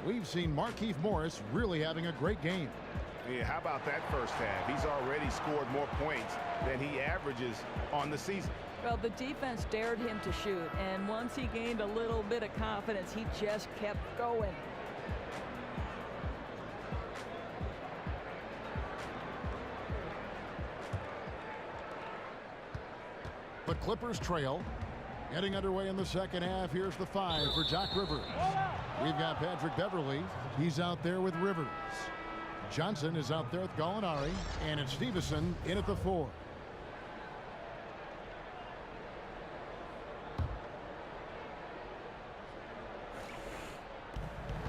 We've seen Markieff Morris really having a great game. Yeah, how about that first half? He's already scored more points than he averages on the season. Well, the defense dared him to shoot, and once he gained a little bit of confidence, he just kept going. But Clippers trail. Getting underway in the second half. Here's the 5 for Doc Rivers. We've got Patrick Beverley. He's out there with Rivers. Johnson is out there with Gallinari, and it's Stevenson in at the 4.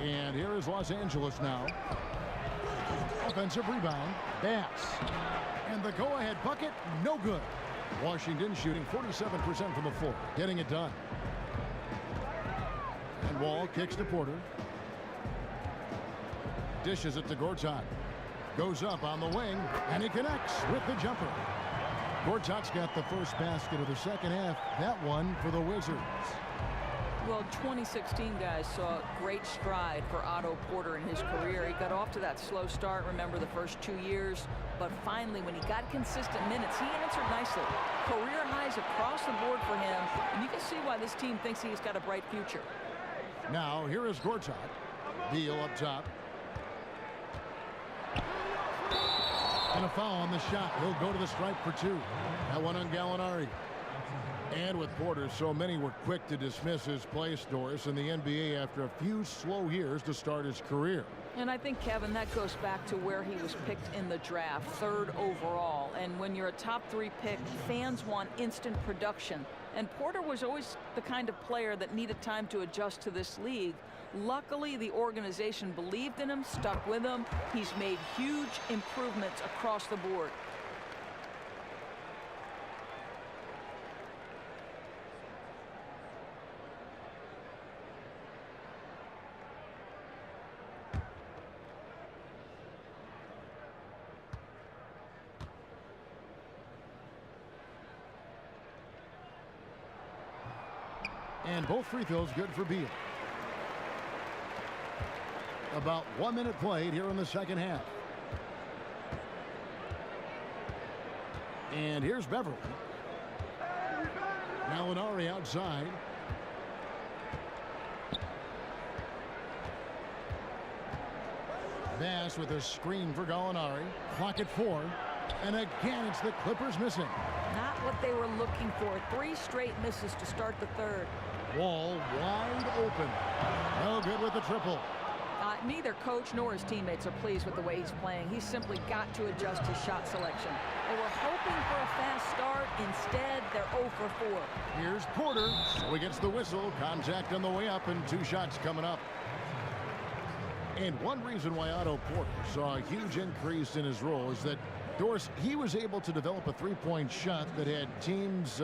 And here is Los Angeles now. Offensive rebound. Bass. And the go-ahead bucket, no good. Washington shooting 47% from the floor, getting it done. And Wall kicks to Porter. Dishes it to Gortat. Goes up on the wing, and he connects with the jumper. Gortat's got the first basket of the second half. That one for the Wizards. Well, 2016 guys saw great stride for Otto Porter in his career. He got off to that slow start, remember, the first 2 years. But finally, when he got consistent minutes, he answered nicely. Career highs across the board for him, and you can see why this team thinks he's got a bright future. Now, here is Gortat. Beal up top. And a foul on the shot. He'll go to the stripe for 2. That one on Gallinari. And with Porter, so many were quick to dismiss his place, Doris, in the NBA after a few slow years to start his career. And I think, Kevin, that goes back to where he was picked in the draft, 3rd overall. And when you're a top 3 pick, fans want instant production. And Porter was always the kind of player that needed time to adjust to this league. Luckily, the organization believed in him, stuck with him. He's made huge improvements across the board. And both free throws good for Beal. About 1 minute played here in the second half. And here's Beverly. Gallinari outside. Bass with a screen for Gallinari. Clock at 4. And again, it's the Clippers missing. Not what they were looking for. 3 straight misses to start the third. Wall wide open. No good with the triple. Neither coach nor his teammates are pleased with the way he's playing. He's simply got to adjust his shot selection. They were hoping for a fast start. Instead, they're 0 for 4. Here's Porter. So he gets the whistle. Contact on the way up and 2 shots coming up. And one reason why Otto Porter saw a huge increase in his role is that, Doris, he was able to develop a three-point shot that had teams,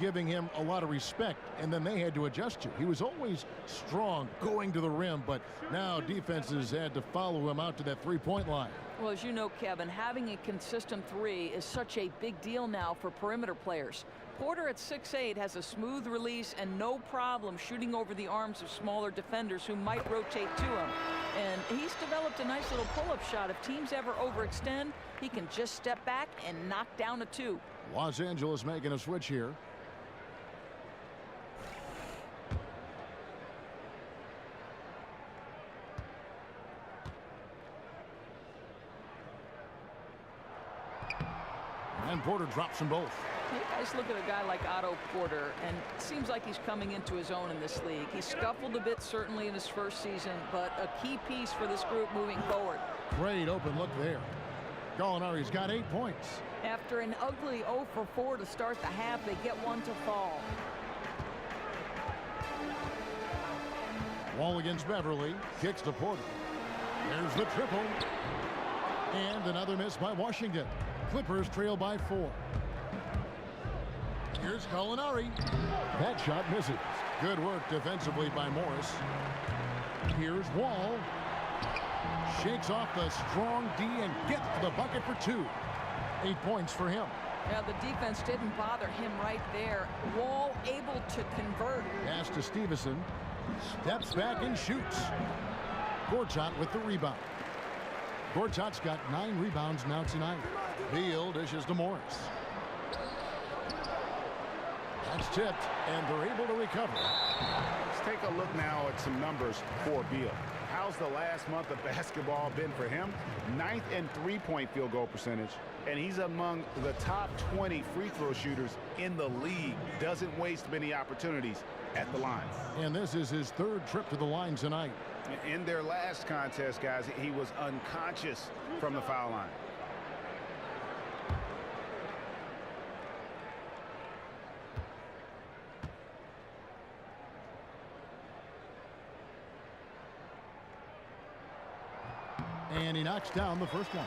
giving him a lot of respect, and then they had to adjust to. He was always strong going to the rim, but now defenses had to follow him out to that three-point line. Well, as you know, Kevin, having a consistent 3 is such a big deal now for perimeter players. Porter at 6'8" has a smooth release and no problem shooting over the arms of smaller defenders who might rotate to him. And he's developed a nice little pull-up shot. If teams ever overextend, he can just step back and knock down a 2. Los Angeles making a switch here. And Porter drops them both. You guys look at a guy like Otto Porter, and it seems like he's coming into his own in this league. He scuffled a bit, certainly, in his first season, but a key piece for this group moving forward. Great open look there. Gallinari's got 8 points. After an ugly 0 for 4 to start the half, they get one to fall. Wall against Beverly. Kicks to Porter. There's the triple. And another miss by Washington. Clippers trail by 4. Here's Gallinari. That shot misses. Good work defensively by Morris. Here's Wall. Shakes off the strong D and gets the bucket for 2. 8 points for him. Yeah, the defense didn't bother him right there. Wall able to convert. Pass to Stevenson. Steps back and shoots. Gortat with the rebound. Gortat's got 9 rebounds now tonight. Beal dishes to Morris. That's tipped, and they're able to recover. Let's take a look now at some numbers for Beal. How's the last month of basketball been for him? 9th in three-point field goal percentage, and he's among the top 20 free throw shooters in the league. Doesn't waste many opportunities at the line. And this is his 3rd trip to the line tonight. In their last contest, guys, he was unconscious from the foul line. And he knocks down the first one.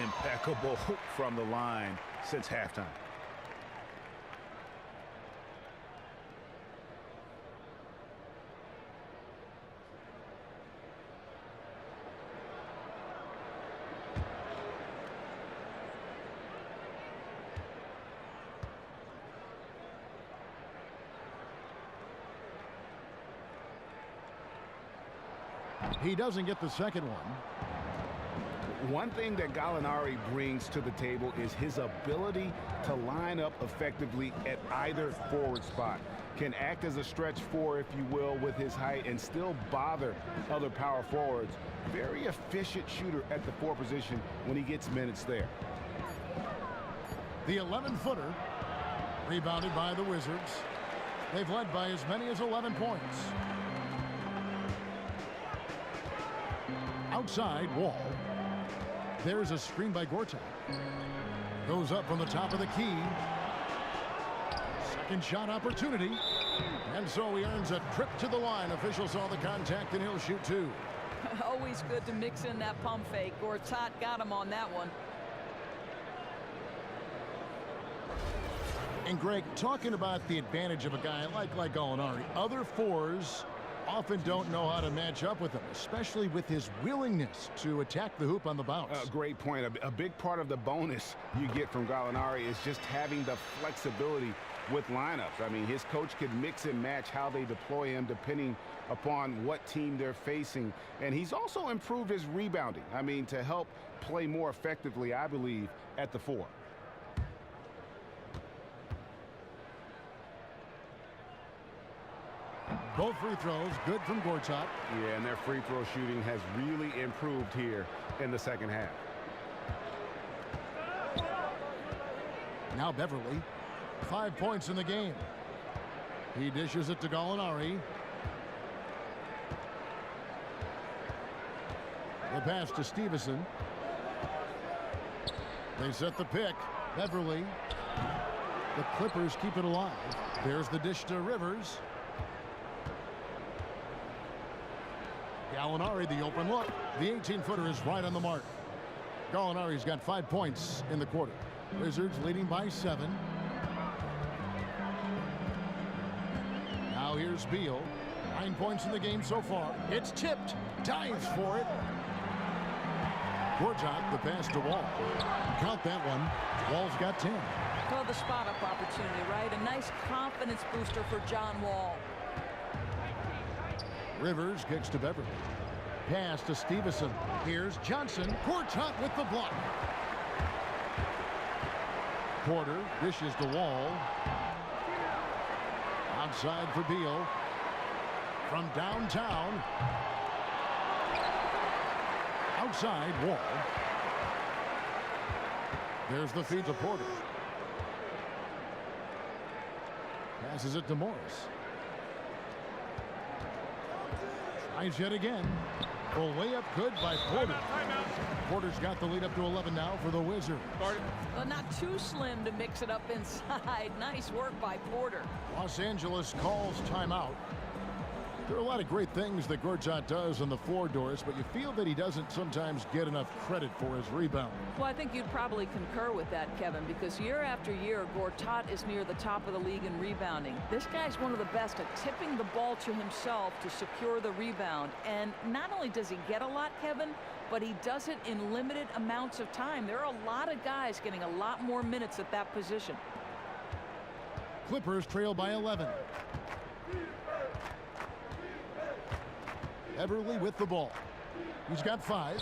Impeccable from the line since halftime. He doesn't get the second one. One thing that Gallinari brings to the table is his ability to line up effectively at either forward spot. Can act as a stretch 4, if you will, with his height and still bother other power forwards. Very efficient shooter at the 4 position when he gets minutes there. The 11-footer rebounded by the Wizards. They've led by as many as 11 points. Outside, Wall. There's a screen by Gortat. Goes up from the top of the key. Second shot opportunity. And so he earns a trip to the line. Officials saw the contact, and he'll shoot 2. Always good to mix in that pump fake. Gortat got him on that one. And Greg, talking about the advantage of a guy like Gallinari, other 4s often don't know how to match up with him, especially with his willingness to attack the hoop on the bounce. Great point. A big part of the bonus you get from Gallinari is just having the flexibility with lineups. I mean, his coach can mix and match how they deploy him depending upon what team they're facing. And he's also improved his rebounding. I mean, to help play more effectively, I believe, at the 4. Both free throws good from Gortat. Yeah, and their free throw shooting has really improved here in the second half. Now Beverly, 5 points in the game. He dishes it to Gallinari. The pass to Stevenson. They set the pick. Beverly. The Clippers keep it alive. There's the dish to Rivers. Gallinari, the open look. The 18-footer is right on the mark. Gallinari's got 5 points in the quarter. Wizards leading by 7. Now here's Beal. 9 points in the game so far. It's tipped. Dives for it. Gortat, the pass to Wall. Count that one. Wall's got 10. Well, the spot-up opportunity, right? A nice confidence booster for John Wall. Rivers kicks to Beverly. Pass to Stevenson. Here's Johnson. Gortat with the block. Porter dishes to Wall. Outside for Beal. From downtown. Outside, Wall. There's the feed to Porter. Passes it to Morris. Tries yet again. A layup good by Porter. Porter's got the lead up to 11 now for the Wizards. Well, not too slim to mix it up inside. Nice work by Porter. Los Angeles calls timeout. There are a lot of great things that Gortat does on the floor, Doris, but you feel that he doesn't sometimes get enough credit for his rebound. Well, I think you'd probably concur with that, Kevin, because year after year, Gortat is near the top of the league in rebounding. This guy's one of the best at tipping the ball to himself to secure the rebound. And not only does he get a lot, Kevin, but he does it in limited amounts of time. There are a lot of guys getting a lot more minutes at that position. Clippers trail by 11. Everly with the ball. He's got 5.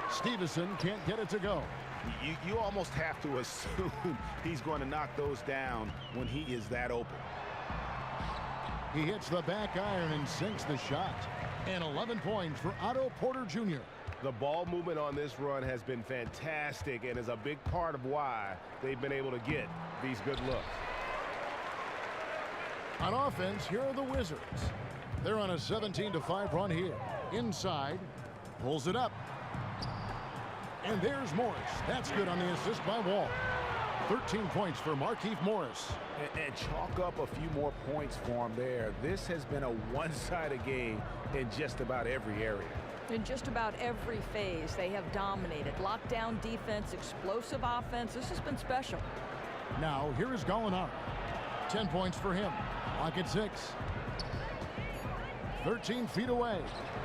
Stevenson can't get it to go. You almost have to assume he's going to knock those down when he is that open. He hits the back iron and sinks the shot. And 11 points for Otto Porter Jr. The ball movement on this run has been fantastic and is a big part of why they've been able to get these good looks. On offense, here are the Wizards. They're on a 17-5 run here. Inside, pulls it up. And there's Morris. That's good on the assist by Wall. 13 points for Markieff Morris. And chalk up a few more points for him there. This has been a one-sided game in just about every area. In just about every phase, they have dominated. Lockdown defense, explosive offense. This has been special. Now, here is Gallinari. 10 points for him. Lock at 6. 13 feet away.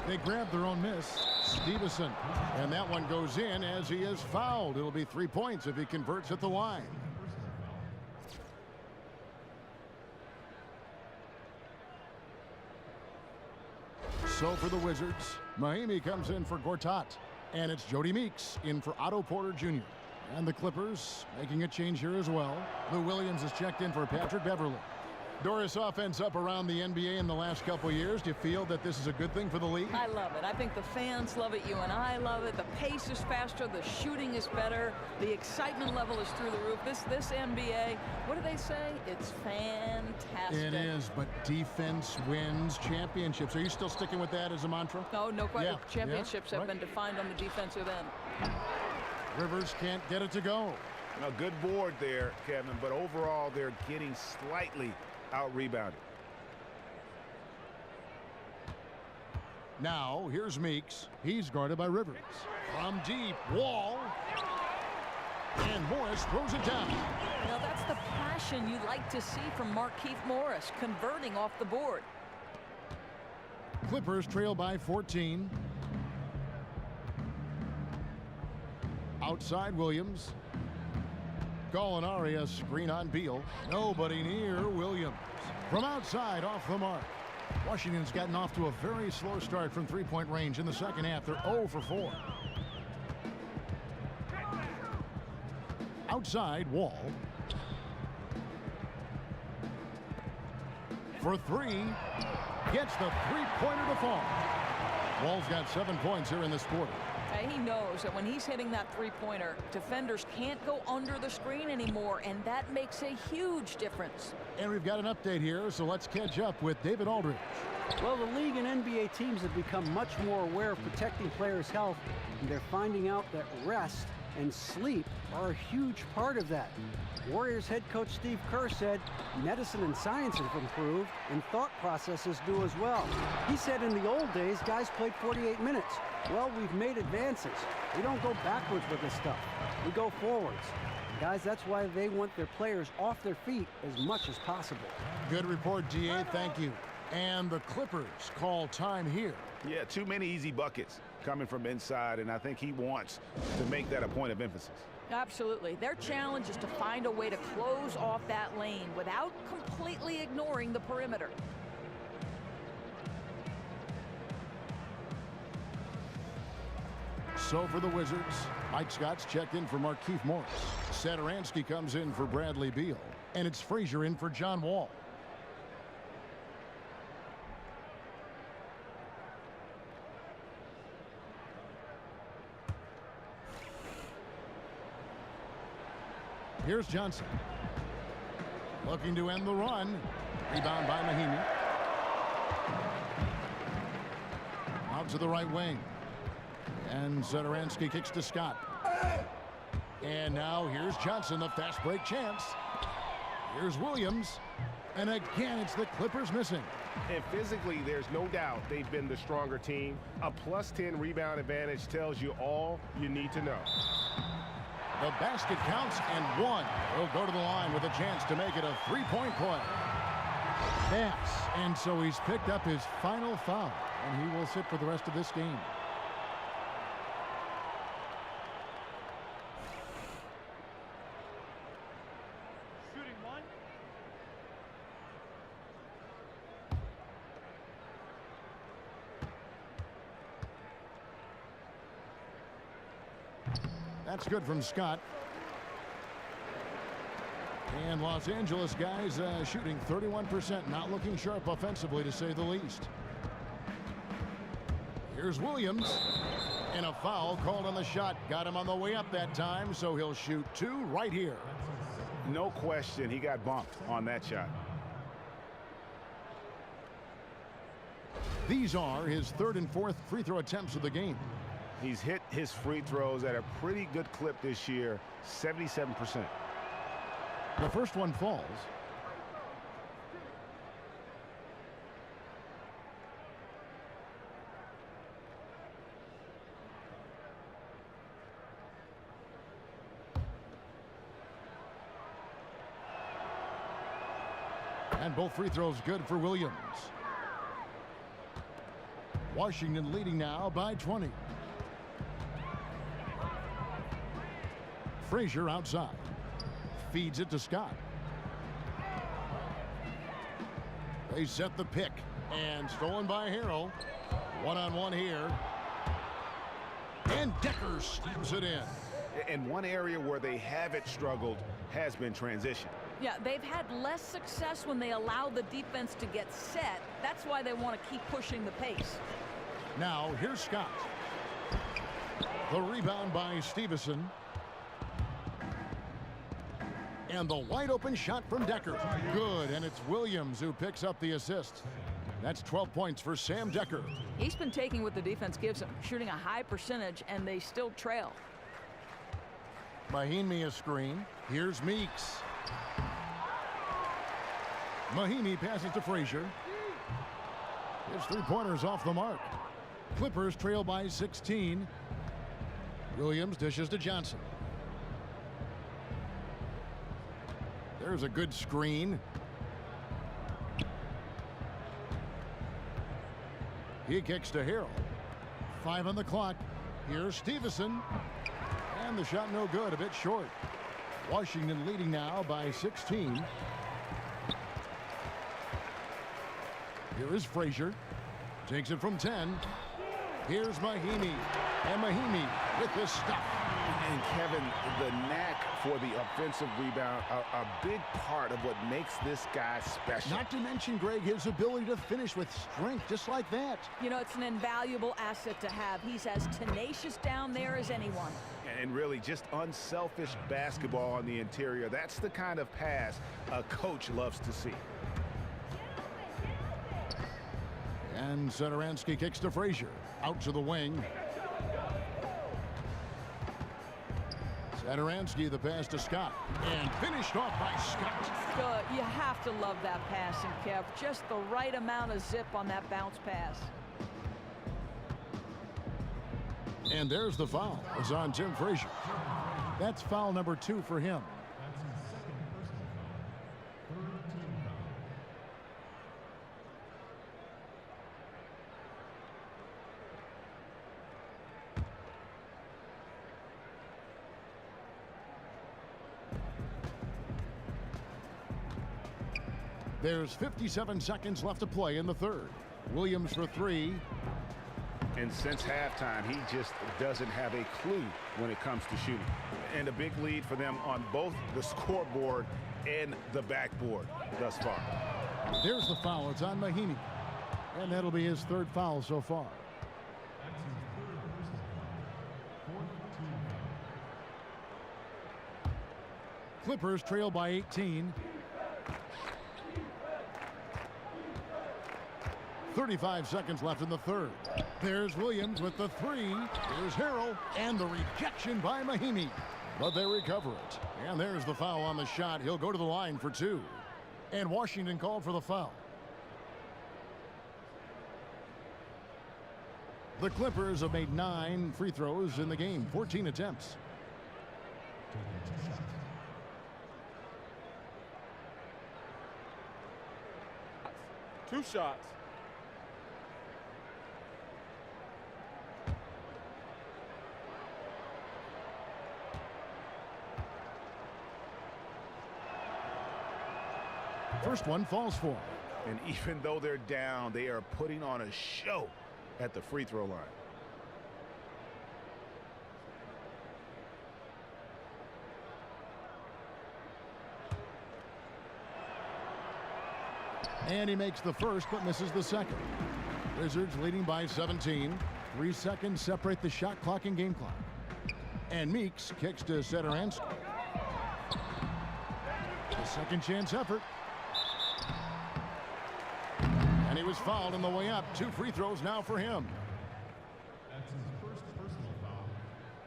They grab their own miss. Stevenson. And that one goes in as he is fouled. It'll be 3 points if he converts at the line. So for the Wizards, Mahimi comes in for Gortat. And it's Jody Meeks in for Otto Porter Jr. And the Clippers making a change here as well. Lou Williams has checked in for Patrick Beverly. Doris, offense up around the NBA in the last couple of years. Do you feel that this is a good thing for the league? I love it. I think the fans love it. You and I love it. The pace is faster. The shooting is better. The excitement level is through the roof. This NBA, what do they say? It's fantastic. It is, but defense wins championships. Are you still sticking with that as a mantra? No, no question. Yeah. Championships have right. been defined on the defensive end. Rivers can't get it to go. A good board there, Kevin, but overall they're getting slightly out-rebounded. Now, here's Meeks. He's guarded by Rivers. From deep, Wall. And Morris throws it down. Now, that's the passion you like to see from Markieff Morris, converting off the board. Clippers trail by 14. Outside Williams. Gallinari, a screen on Beal. Nobody near Williams. From outside, off the mark. Washington's gotten off to a very slow start from three-point range in the second half. They're 0 for 4. Outside, Wall. For 3. Gets the three-pointer to fall. Wall's got 7 points here in this quarter. He knows that when he's hitting that three-pointer, defenders can't go under the screen anymore, and that makes a huge difference. And we've got an update here, so let's catch up with David Aldridge. Well, the league and NBA teams have become much more aware of protecting players' health, and they're finding out that rest and sleep are a huge part of that. Warriors head coach Steve Kerr said medicine and science have improved, and thought processes do as well. He said in the old days, guys played 48 minutes. Well, we've made advances. We don't go backwards with this stuff. We go forwards. Guys, that's why they want their players off their feet as much as possible. Good report, DA. Thank you. And the Clippers call time here. Yeah, too many easy buckets coming from inside, and I think he wants to make that a point of emphasis. Absolutely. Their challenge is to find a way to close off that lane without completely ignoring the perimeter. So for the Wizards, Mike Scott's checked in for Markieff Morris. Satoransky comes in for Bradley Beal. And it's Frazier in for John Wall. Here's Johnson. Looking to end the run. Rebound by Mahimi. Out to the right wing. And Zadaransky kicks to Scott. And now here's Johnson, the fast break chance. Here's Williams. And again, it's the Clippers missing. And physically, there's no doubt they've been the stronger team. A +10 rebound advantage tells you all you need to know. The basket counts and one. He'll go to the line with a chance to make it a three-point play. Pass. And so he's picked up his final foul, and he will sit for the rest of this game. That's good from Scott. And Los Angeles guys shooting 31%, not looking sharp offensively to say the least. Here's Williams. And a foul called on the shot. Got him on the way up that time, so he'll shoot two right here. No question, he got bumped on that shot. These are his third and fourth free throw attempts of the game. He's hit his free throws at a pretty good clip this year, 77%. The first one falls. And both free throws good for Williams. Washington leading now by 20. Frazier outside. Feeds it to Scott. They set the pick. And stolen by Harrell. One-on-one here. And Decker stabs it in. And one area where they haven't struggled has been transition. Yeah, they've had less success when they allow the defense to get set. That's why they want to keep pushing the pace. Now, here's Scott. The rebound by Stevenson. And the wide open shot from Decker. Good, and it's Williams who picks up the assist. That's 12 points for Sam Decker. He's been taking what the defense gives him, shooting a high percentage, and they still trail. Mahimi a screen. Here's Meeks. Mahimi passes to Frazier. His three-pointers off the mark. Clippers trail by 16. Williams dishes to Johnson. There's a good screen. He kicks to Harrell. 5 on the clock. Here's Stevenson. And the shot no good, a bit short. Washington leading now by 16. Here is Frazier. Takes it from 10. Here's Mahimi. And Mahimi with the stuff. And Kevin, the knack for the offensive rebound, a big part of what makes this guy special. Not to mention, Greg, his ability to finish with strength just like that. You know, it's an invaluable asset to have. He's as tenacious down there as anyone. And really just unselfish basketball on the interior. That's the kind of pass a coach loves to see. And Zadaransky kicks to Frazier. Out to the wing. Zadaransky, the pass to Scott. And finished off by Scott. You have to love that passing, Kev. Just the right amount of zip on that bounce pass. And there's the foul. It's on Tim Frazier. That's foul number 2 for him. There's 57 seconds left to play in the third. Williams for 3. And since halftime, he just doesn't have a clue when it comes to shooting. And a big lead for them on both the scoreboard and the backboard thus far. There's the foul. It's on Mahimi. And that'll be his third foul so far. Clippers trail by 18. 35 seconds left in the third. There's Williams with the three. Here's Harrell, and the rejection by Mahimi. But they recover it. And there's the foul on the shot. He'll go to the line for two. And Washington called for the foul. The Clippers have made 9 free throws in the game, 14 attempts. Two shots. First one falls for him. And even though they're down, they are putting on a show at the free throw line. And he makes the first but misses the second. Wizards leading by 17. 3 seconds separate the shot clock and game clock. And Meeks kicks to Satoransky. The second chance effort. And he was fouled on the way up. 2 free throws now for him. That's his first personal foul.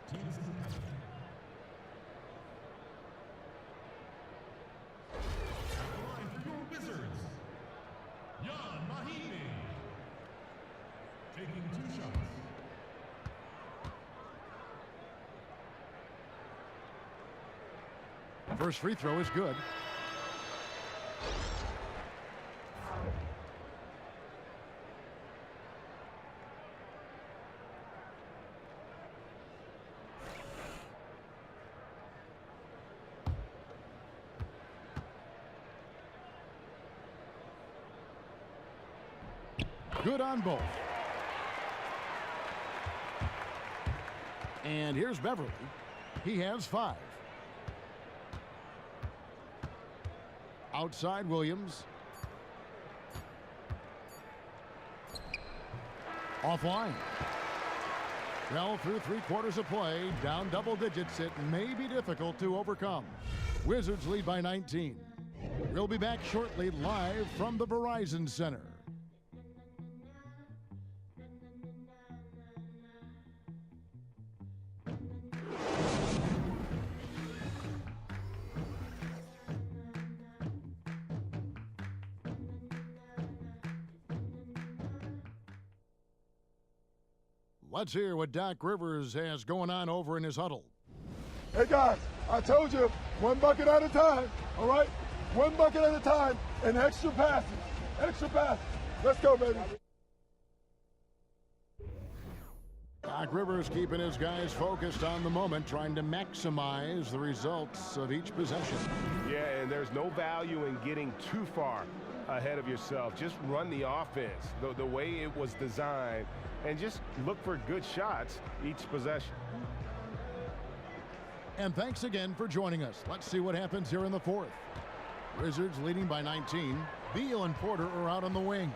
Team suspension. At the line for your Wizards, Jan Mahimi. Taking 2 shots. First free throw is good. Good on both. And here's Beverly. He has 5. Outside Williams. Offline. Well, through 3/4 of play, down double digits, it may be difficult to overcome. Wizards lead by 19. We'll be back shortly live from the Verizon Center. Let's hear what Doc Rivers has going on over in his huddle. Hey guys, I told you, 1 bucket at a time, all right? 1 bucket at a time and extra passes. Extra passes. Let's go, baby. Doc Rivers keeping his guys focused on the moment, trying to maximize the results of each possession. Yeah, and there's no value in getting too far ahead of yourself. Just run the offense the way it was designed and just look for good shots each possession. And thanks again for joining us. Let's see what happens here in the fourth. Wizards leading by 19. Beal and Porter are out on the wings.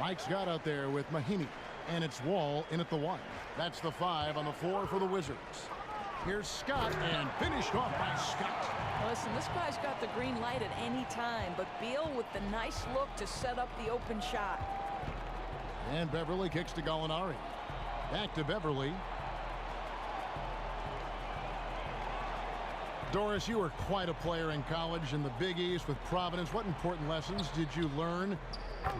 Mike Scott out there with Mahimi. And it's Wall in at the 1. That's the 5 on the 4 for the Wizards. Here's Scott, and finished off by Scott. Listen, this guy's got the green light at any time, but Beal with the nice look to set up the open shot. And Beverly kicks to Gallinari. Back to Beverly. Doris, you were quite a player in college in the Big East with Providence. What important lessons did you learn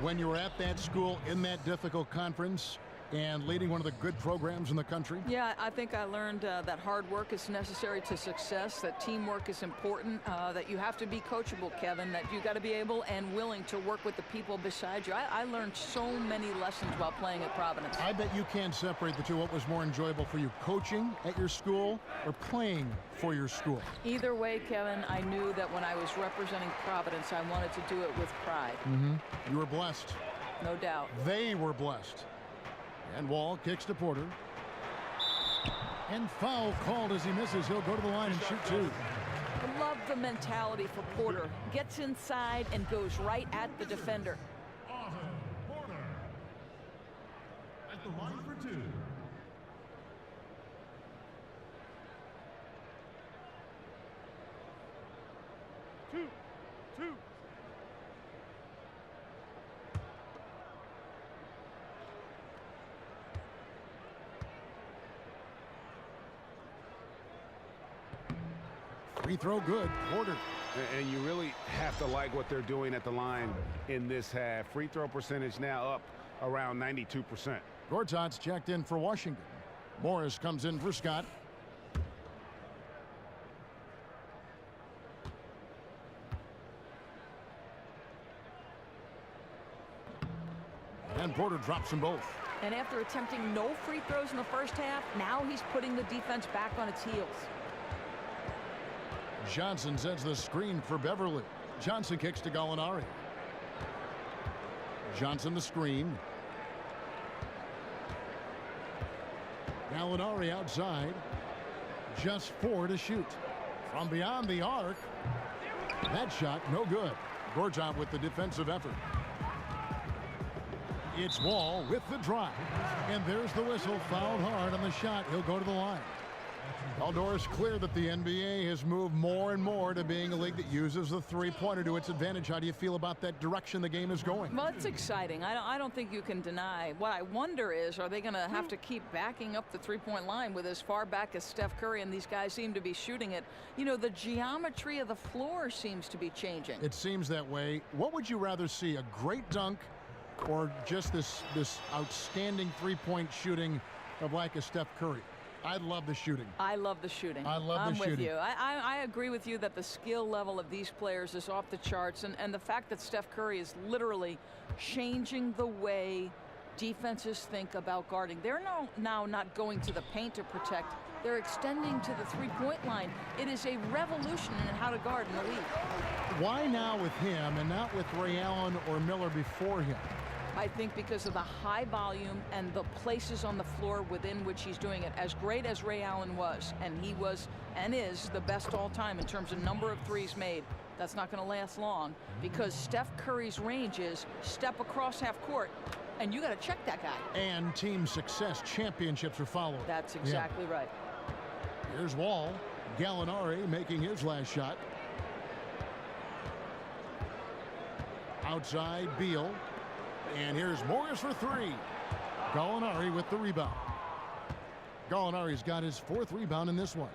when you were at that school in that difficult conference and leading one of the good programs in the country? Yeah, I think I learned that hard work is necessary to success, that teamwork is important, that you have to be coachable, Kevin, that you got to be able and willing to work with the people beside you. I learned so many lessons while playing at Providence. I bet you can't separate the two. What was more enjoyable for you, coaching at your school or playing for your school? Either way, Kevin, I knew that when I was representing Providence, I wanted to do it with pride. You were blessed. No doubt. They were blessed. And Wall kicks to Porter. And foul called as he misses. He'll go to the line and shoot 2. I love the mentality for Porter. Gets inside and goes right at the defender. Porter at the line for 2. Two. Free throw good. Porter. And you really have to like what they're doing at the line in this half. Free throw percentage now up around 92%. Gortat's checked in for Washington. Morris comes in for Scott. And Porter drops them both. And after attempting no free throws in the first half, now he's putting the defense back on its heels. Johnson sends the screen for Beverly. Johnson kicks to Gallinari. Johnson the screen. Gallinari outside. Just 4 to shoot. From beyond the arc. That shot no good. Gortat with the defensive effort. It's Wall with the drive. And there's the whistle. Fouled hard on the shot. He'll go to the line. Aldor, is clear that the NBA has moved more and more to being a league that uses the three-pointer to its advantage. How do you feel about that direction the game is going? Well, it's exciting. I don't think you can deny. What I wonder is, are they going to have to keep backing up the three-point line with as far back as Steph Curry and these guys seem to be shooting it? You know, the geometry of the floor seems to be changing. It seems that way. What would you rather see, a great dunk or just this outstanding three-point shooting of like a Steph Curry? I love the shooting. I love the shooting. I love the shooting. I'm with you. I agree with you that the skill level of these players is off the charts, and the fact that Steph Curry is literally changing the way defenses think about guarding. They're now not going to the paint to protect. They're extending to the three-point line. It is a revolution in how to guard in the league. Why now with him and not with Ray Allen or Miller before him? I think because of the high volume and the places on the floor within which he's doing it. As great as Ray Allen was, and he was and is the best all time in terms of number of threes made, that's not going to last long because Steph Curry's range is step across half court, and you got to check that guy. And team success championships are followed. That's exactly right. Here's Wall. Gallinari making his last shot. Outside, Beal. And here's Morris for three. Gallinari with the rebound. Gallinari's got his 4th rebound in this one.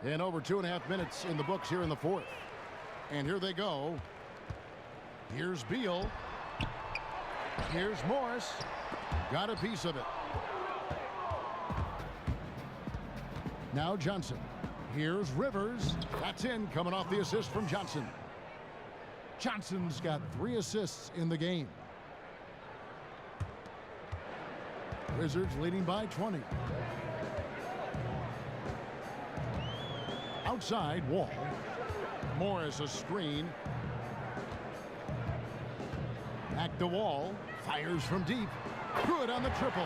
And over 2.5 minutes in the books here in the 4th. And here they go. Here's Beal. Here's Morris. Got a piece of it. Now Johnson. Here's Rivers. That's in, coming off the assist from Johnson. Johnson's got 3 assists in the game. Wizards leading by 20. Outside, Wall. Morris a screen. Back to Wall. Fires from deep. Good on the triple.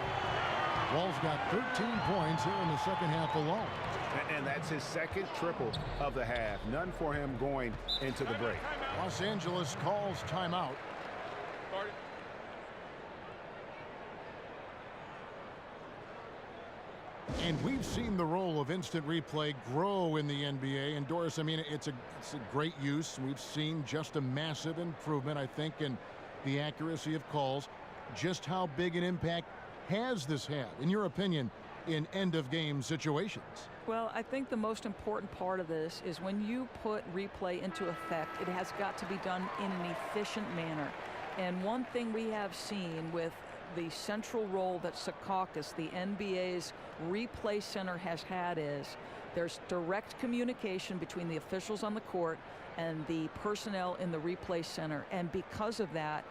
Wall's got 13 points here in the second half alone. And that's his 2nd triple of the half. None for him going into the break. Los Angeles calls timeout. And we've seen the role of instant replay grow in the NBA. And Doris, I mean, it's a great use. We've seen just a massive improvement, I think, in the accuracy of calls. Just how big an impact has this had, in your opinion, in end-of-game situations? Well, I think the most important part of this is when you put replay into effect, it has got to be done in an efficient manner. And one thing we have seen with the central role that Secaucus, the NBA's replay center, has had is there's direct communication between the officials on the court and the personnel in the replay center. And because of that,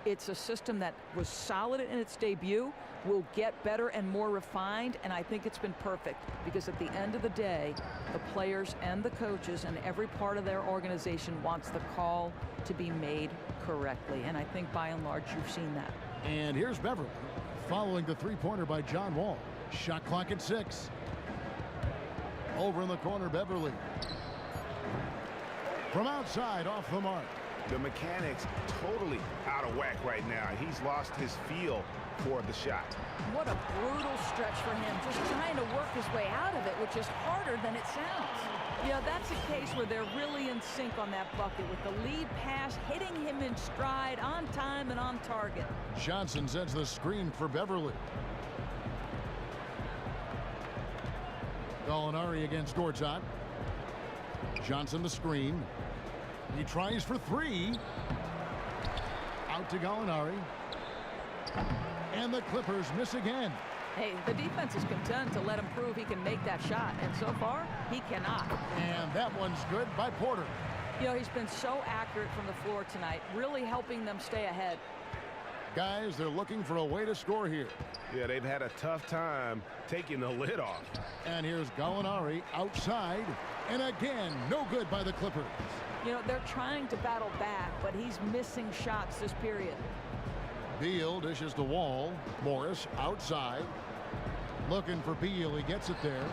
it's a system that was solid in its debut, will get better and more refined, and I think it's been perfect because at the end of the day, the players and the coaches and every part of their organization wants the call to be made correctly, and I think by and large you've seen that. And here's Beverly following the three-pointer by John Wall. Shot clock at 6. Over in the corner, Beverly. From outside, off the mark. The mechanics totally out of whack right now. He's lost his feel for the shot. What a brutal stretch for him, just trying to work his way out of it, which is harder than it sounds. Yeah, that's a case where they're really in sync on that bucket with the lead pass hitting him in stride, on time and on target. Johnson sends the screen for Beverly. Gallinari against Gortat. Johnson the screen. He tries for three. Out to Gallinari. And the Clippers miss again. Hey, the defense is content to let him prove he can make that shot, and so far, he cannot. And that one's good by Porter. You know, he's been so accurate from the floor tonight, really helping them stay ahead. Guys, they're looking for a way to score here. Yeah, they've had a tough time taking the lid off. And here's Gallinari outside. And again, no good by the Clippers. You know, they're trying to battle back, but he's missing shots this period. Beal dishes to Wall. Morris outside. Looking for Beal. He gets it there.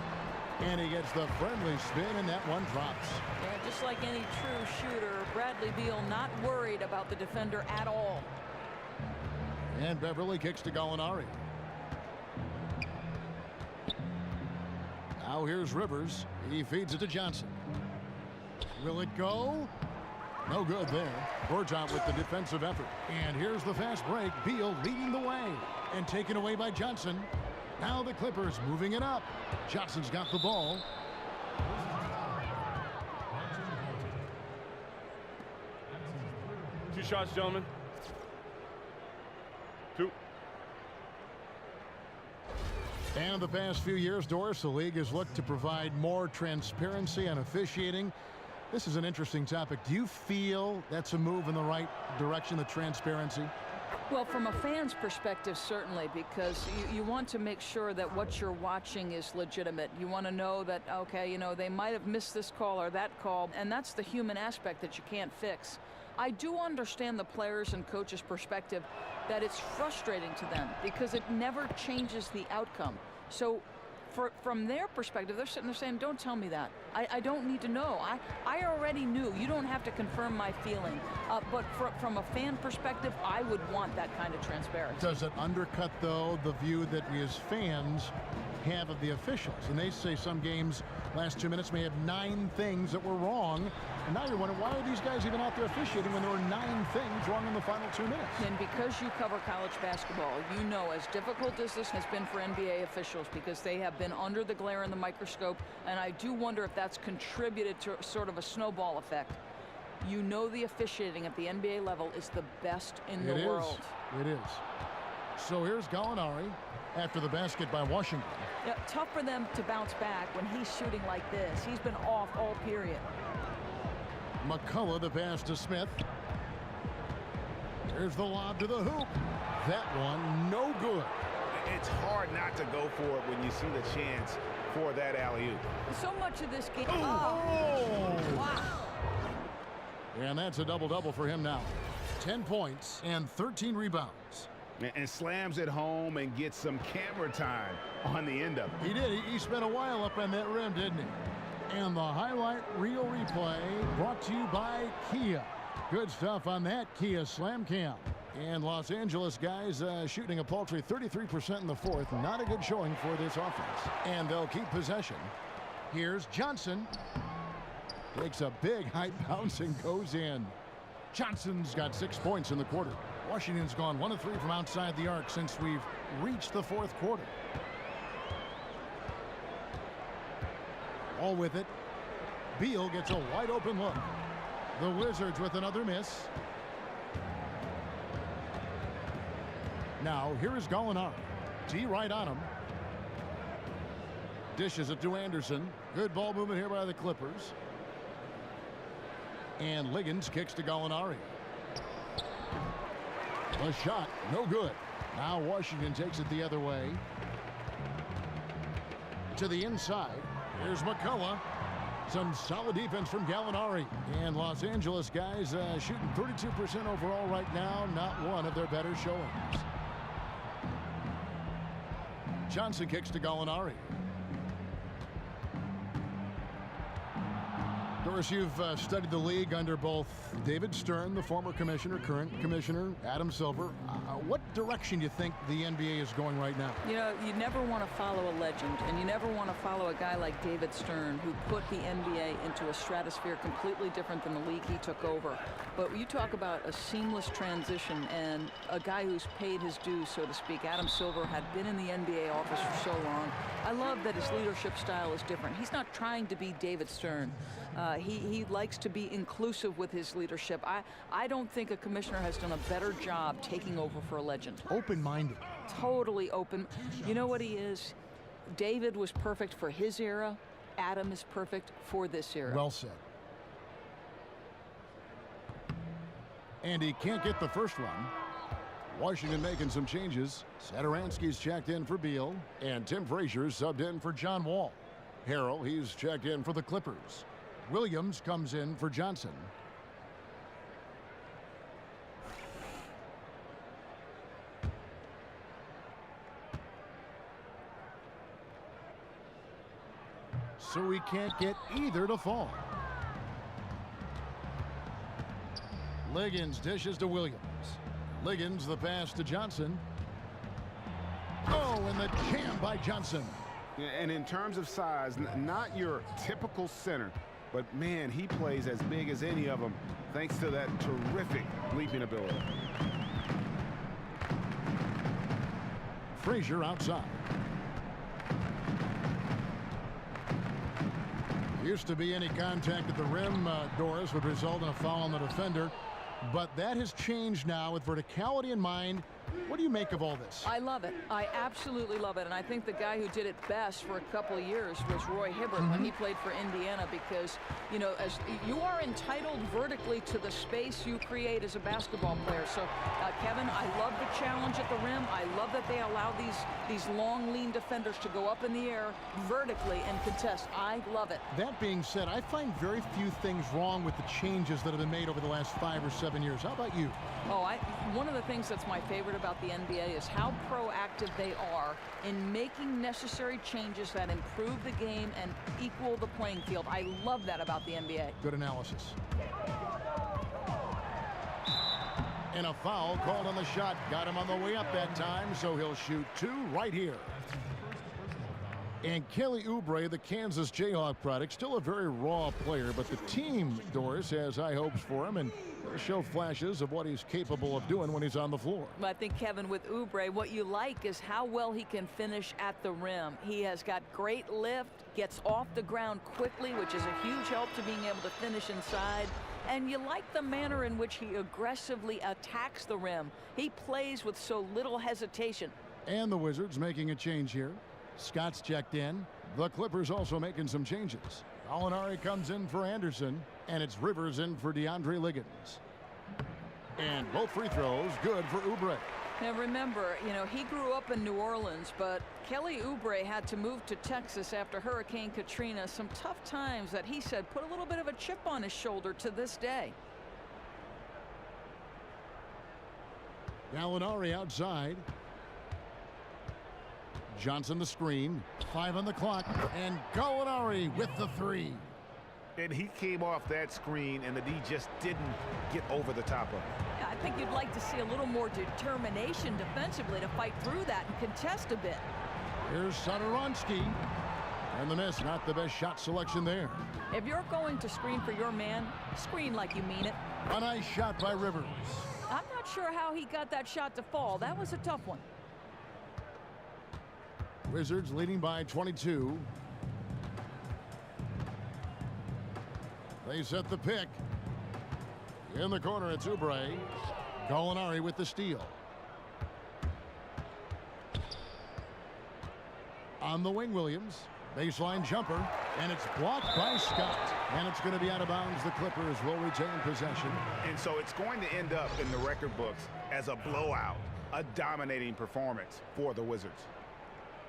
And he gets the friendly spin, and that one drops. Yeah, just like any true shooter, Bradley Beal not worried about the defender at all. And Beverly kicks to Gallinari. Now here's Rivers. He feeds it to Johnson. Will it go? No good there. Gortat with the defensive effort. And here's the fast break. Beal leading the way. And taken away by Johnson. Now the Clippers moving it up. Johnson's got the ball. Two shots, gentlemen. Two. And in the past few years, Doris, the league has looked to provide more transparency and officiating. This is an interesting topic. Do you feel that's a move in the right direction, the transparency? Well, from a fan's perspective, certainly, because you want to make sure that what you're watching is legitimate. You want to know that, okay, you know, they might have missed this call or that call, and that's the human aspect that you can't fix. I do understand the players' and coaches' perspective that it's frustrating to them because it never changes the outcome. So from their perspective, they're sitting there saying, don't tell me that. I don't need to know. I already knew. You don't have to confirm my feeling. But from a fan perspective, I would want that kind of transparency. Does it undercut, though, the view that we as fans have of the officials? And they say some games, last 2 minutes, may have 9 things that were wrong. And now you're wondering, why are these guys even out there officiating when there were 9 things wrong in the final 2 minutes? And because you cover college basketball, you know as difficult as this has been for NBA officials because they have been under the glare in the microscope, and I do wonder if that's contributed to sort of a snowball effect. You know the officiating at the NBA level is the best in the world. It is. So here's Gallinari after the basket by Washington. Yeah, tough for them to bounce back when he's shooting like this. He's been off all period. McCullough the pass to Smith. Here's the lob to the hoop. That one no good. It's hard not to go for it when you see the chance for that alley-oop. So much of this game. Oh! Wow. And that's a double-double for him now. 10 points and 13 rebounds. And slams it home and gets some camera time on the end of it. He did. He spent a while up on that rim, didn't he? And the highlight reel replay brought to you by Kia. Good stuff on that Kia Slam Cam. And Los Angeles guys shooting a paltry 33% in the fourth. Not a good showing for this offense. And they'll keep possession. Here's Johnson. Takes a big high bounce and goes in. Johnson's got 6 points in the quarter. Washington's gone 1 of 3 from outside the arc since we've reached the fourth quarter. All with it. Beal gets a wide open look. The Wizards with another miss. Now here is Gallinari. T right on him. Dishes it to Anderson. Good ball movement here by the Clippers. And Liggins kicks to Gallinari. A shot, no good. Now Washington takes it the other way. To the inside. Here's McCullough. Some solid defense from Gallinari. And Los Angeles guys shooting 32% overall right now. Not one of their better showings. Johnson kicks to Gallinari. Of course, you've studied the league under both David Stern, the former commissioner, current commissioner, Adam Silver. What direction do you think the NBA is going right now? You know, you never want to follow a legend, and you never want to follow a guy like David Stern, who put the NBA into a stratosphere completely different than the league he took over. But you talk about a seamless transition and a guy who's paid his dues, so to speak. Adam Silver had been in the NBA office for so long. I love that his leadership style is different. He's not trying to be David Stern. He likes to be inclusive with his leadership. I don't think a commissioner has done a better job taking over for a legend. Open-minded. Totally open. You know what he is? David was perfect for his era. Adam is perfect for this era. Well said. And he can't get the first one. Washington making some changes. Satoransky's checked in for Beal, and Tim Frazier's subbed in for John Wall. Harrell, he's checked in for the Clippers. Williams comes in for Johnson. So we can't get either to fall. Liggins dishes to Williams. Liggins the pass to Johnson. Oh, and the jam by Johnson. And in terms of size, not your typical center, but man, he plays as big as any of them thanks to that terrific leaping ability. Frazier outside. Used to be any contact at the rim, Doris, would result in a foul on the defender. But that has changed now with verticality in mind. What do you make of all this? I love it. I absolutely love it. And I think the guy who did it best for a couple of years was Roy Hibbert when he played for Indiana, because, you know, as you are entitled vertically to the space you create as a basketball player. So, Kevin, I love the challenge at the rim. I love that they allow these long, lean defenders to go up in the air vertically and contest. I love it. That being said, I find very few things wrong with the changes that have been made over the last 5 or 7 years. How about you? Oh, one of the things that's my favorite about the NBA is how proactive they are in making necessary changes that improve the game and equal the playing field. I love that about the NBA. Good analysis. And a foul called on the shot. Got him on the way up that time, so he'll shoot two right here. And Kelly Oubre, the Kansas Jayhawk product, still a very raw player, but the team, Doris, has high hopes for him, and they'll show flashes of what he's capable of doing when he's on the floor. I think, Kevin, with Oubre, what you like is how well he can finish at the rim. He has got great lift, gets off the ground quickly, which is a huge help to being able to finish inside. And you like the manner in which he aggressively attacks the rim. He plays with so little hesitation. And the Wizards making a change here. Scott's checked in. The Clippers also making some changes. Gallinari comes in for Anderson, and it's Rivers in for DeAndre Liggins. And both free throws good for Oubre. Now remember, you know, he grew up in New Orleans, but Kelly Oubre had to move to Texas after Hurricane Katrina. Some tough times that he said put a little bit of a chip on his shoulder to this day. Gallinari outside. Johnson the screen, 5 on the clock, and Gallinari with the three. And he came off that screen, and the D just didn't get over the top of it. Yeah, I think you'd like to see a little more determination defensively to fight through that and contest a bit. Here's Satoransky. And the miss, not the best shot selection there. If you're going to screen for your man, screen like you mean it. A nice shot by Rivers. I'm not sure how he got that shot to fall. That was a tough one. Wizards leading by 22. They set the pick. In the corner, it's Oubre. Gallinari with the steal. On the wing, Williams. Baseline jumper, and it's blocked by Scott. And it's going to be out of bounds. The Clippers will retain possession. And so it's going to end up in the record books as a blowout, a dominating performance for the Wizards.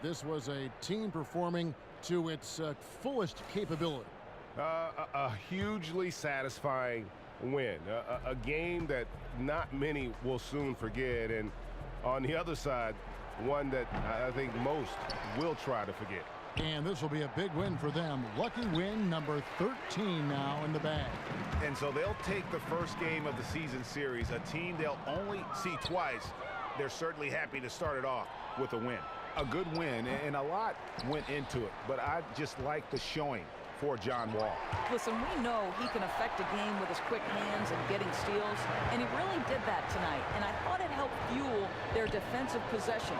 This was a team performing to its fullest capability. A hugely satisfying win. A game that not many will soon forget. And on the other side, one that I think most will try to forget. And this will be a big win for them. Lucky win number 13 now in the bag. And so they'll take the first game of the season series, a team they'll only see twice. They're certainly happy to start it off with a win. A good win, and a lot went into it, but I just like the showing for John Wall. Listen, we know he can affect a game with his quick hands and getting steals, and he really did that tonight, and I thought it helped fuel their defensive possessions.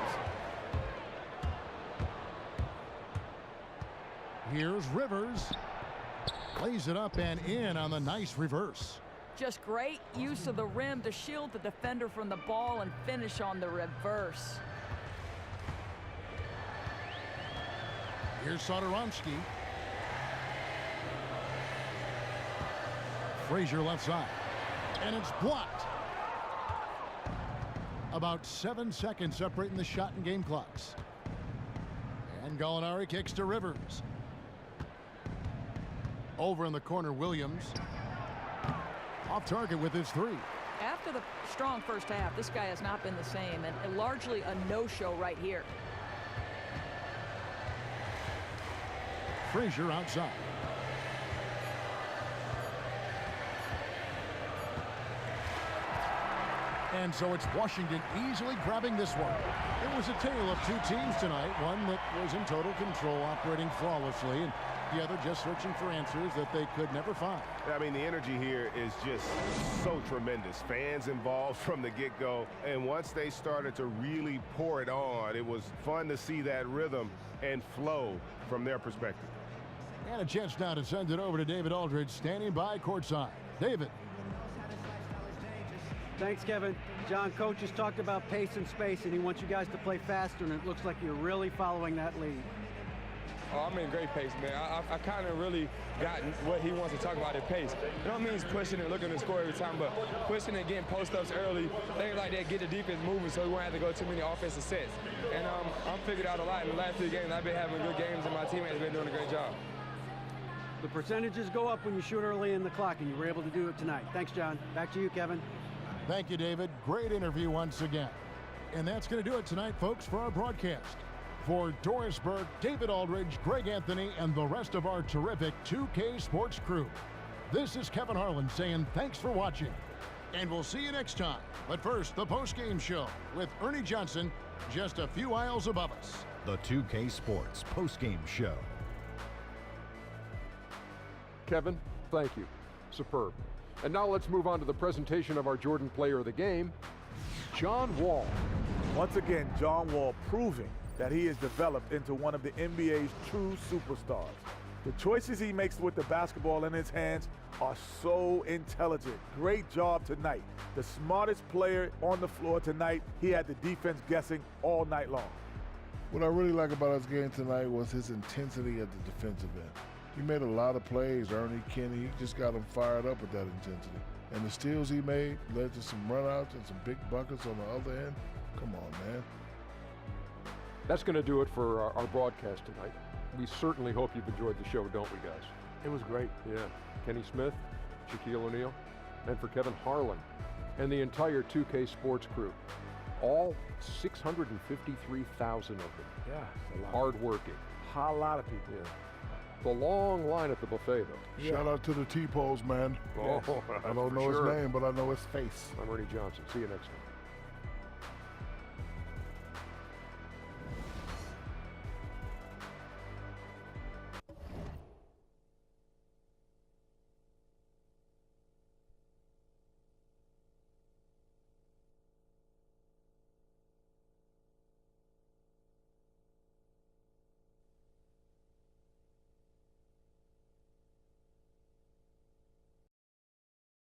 Here's Rivers. Lays it up and in on the nice reverse. Just great use of the rim to shield the defender from the ball and finish on the reverse. Here's Soderomski. Frazier left side. And it's blocked. About 7 seconds separating the shot and game clocks. And Gallinari kicks to Rivers. Over in the corner, Williams. Off target with his three. After the strong first half, this guy has not been the same, and largely a no-show right here. Frazier outside. And so it's Washington easily grabbing this one. It was a tale of two teams tonight, one that was in total control, operating flawlessly, and the other just searching for answers that they could never find. I mean, the energy here is just so tremendous. Fans involved from the get-go, and once they started to really pour it on, it was fun to see that rhythm and flow from their perspective. And a chance now to send it over to David Aldridge, standing by courtside. David. Thanks, Kevin. John, coach has talked about pace and space, and he wants you guys to play faster, and it looks like you're really following that lead. Oh, I'm in great pace, man. I kind of really got what he wants to talk about at pace. It don't mean pushing and looking to score every time, but pushing and getting post-ups early, things like that, get the defense moving so we won't have to go too many offensive sets. And I'm figured out a lot in the last 3 games. I've been having good games, and my teammates have been doing a great job. The percentages go up when you shoot early in the clock, and you were able to do it tonight. Thanks, John. Back to you, Kevin. Thank you, David. Great interview once again. And that's going to do it tonight, folks, for our broadcast. For Doris Burke, David Aldridge, Greg Anthony, and the rest of our terrific 2K Sports crew, this is Kevin Harlan saying thanks for watching. And we'll see you next time. But first, the post-game show with Ernie Johnson just a few aisles above us. The 2K Sports post-game show. Kevin, thank you. Superb. And now let's move on to the presentation of our Jordan Player of the Game, John Wall. Once again, John Wall proving that he has developed into one of the NBA's true superstars. The choices he makes with the basketball in his hands are so intelligent. Great job tonight. The smartest player on the floor tonight. He had the defense guessing all night long. What I really like about his game tonight was his intensity at the defensive end. He made a lot of plays, Ernie, Kenny. He just got him fired up with that intensity. And the steals he made led to some runouts and some big buckets on the other end. Come on, man. That's going to do it for our broadcast tonight. We certainly hope you've enjoyed the show, don't we, guys? It was great. Yeah. Kenny Smith, Shaquille O'Neal, and for Kevin Harlan and the entire 2K Sports crew. All 653,000 of them. Yeah, it's a lot. Hard-working. A lot of people. Yeah. The long line at the buffet, though. Shout out to the T-Pose, man. Oh, I don't know his name, but I know his face. I'm Ernie Johnson. See you next time.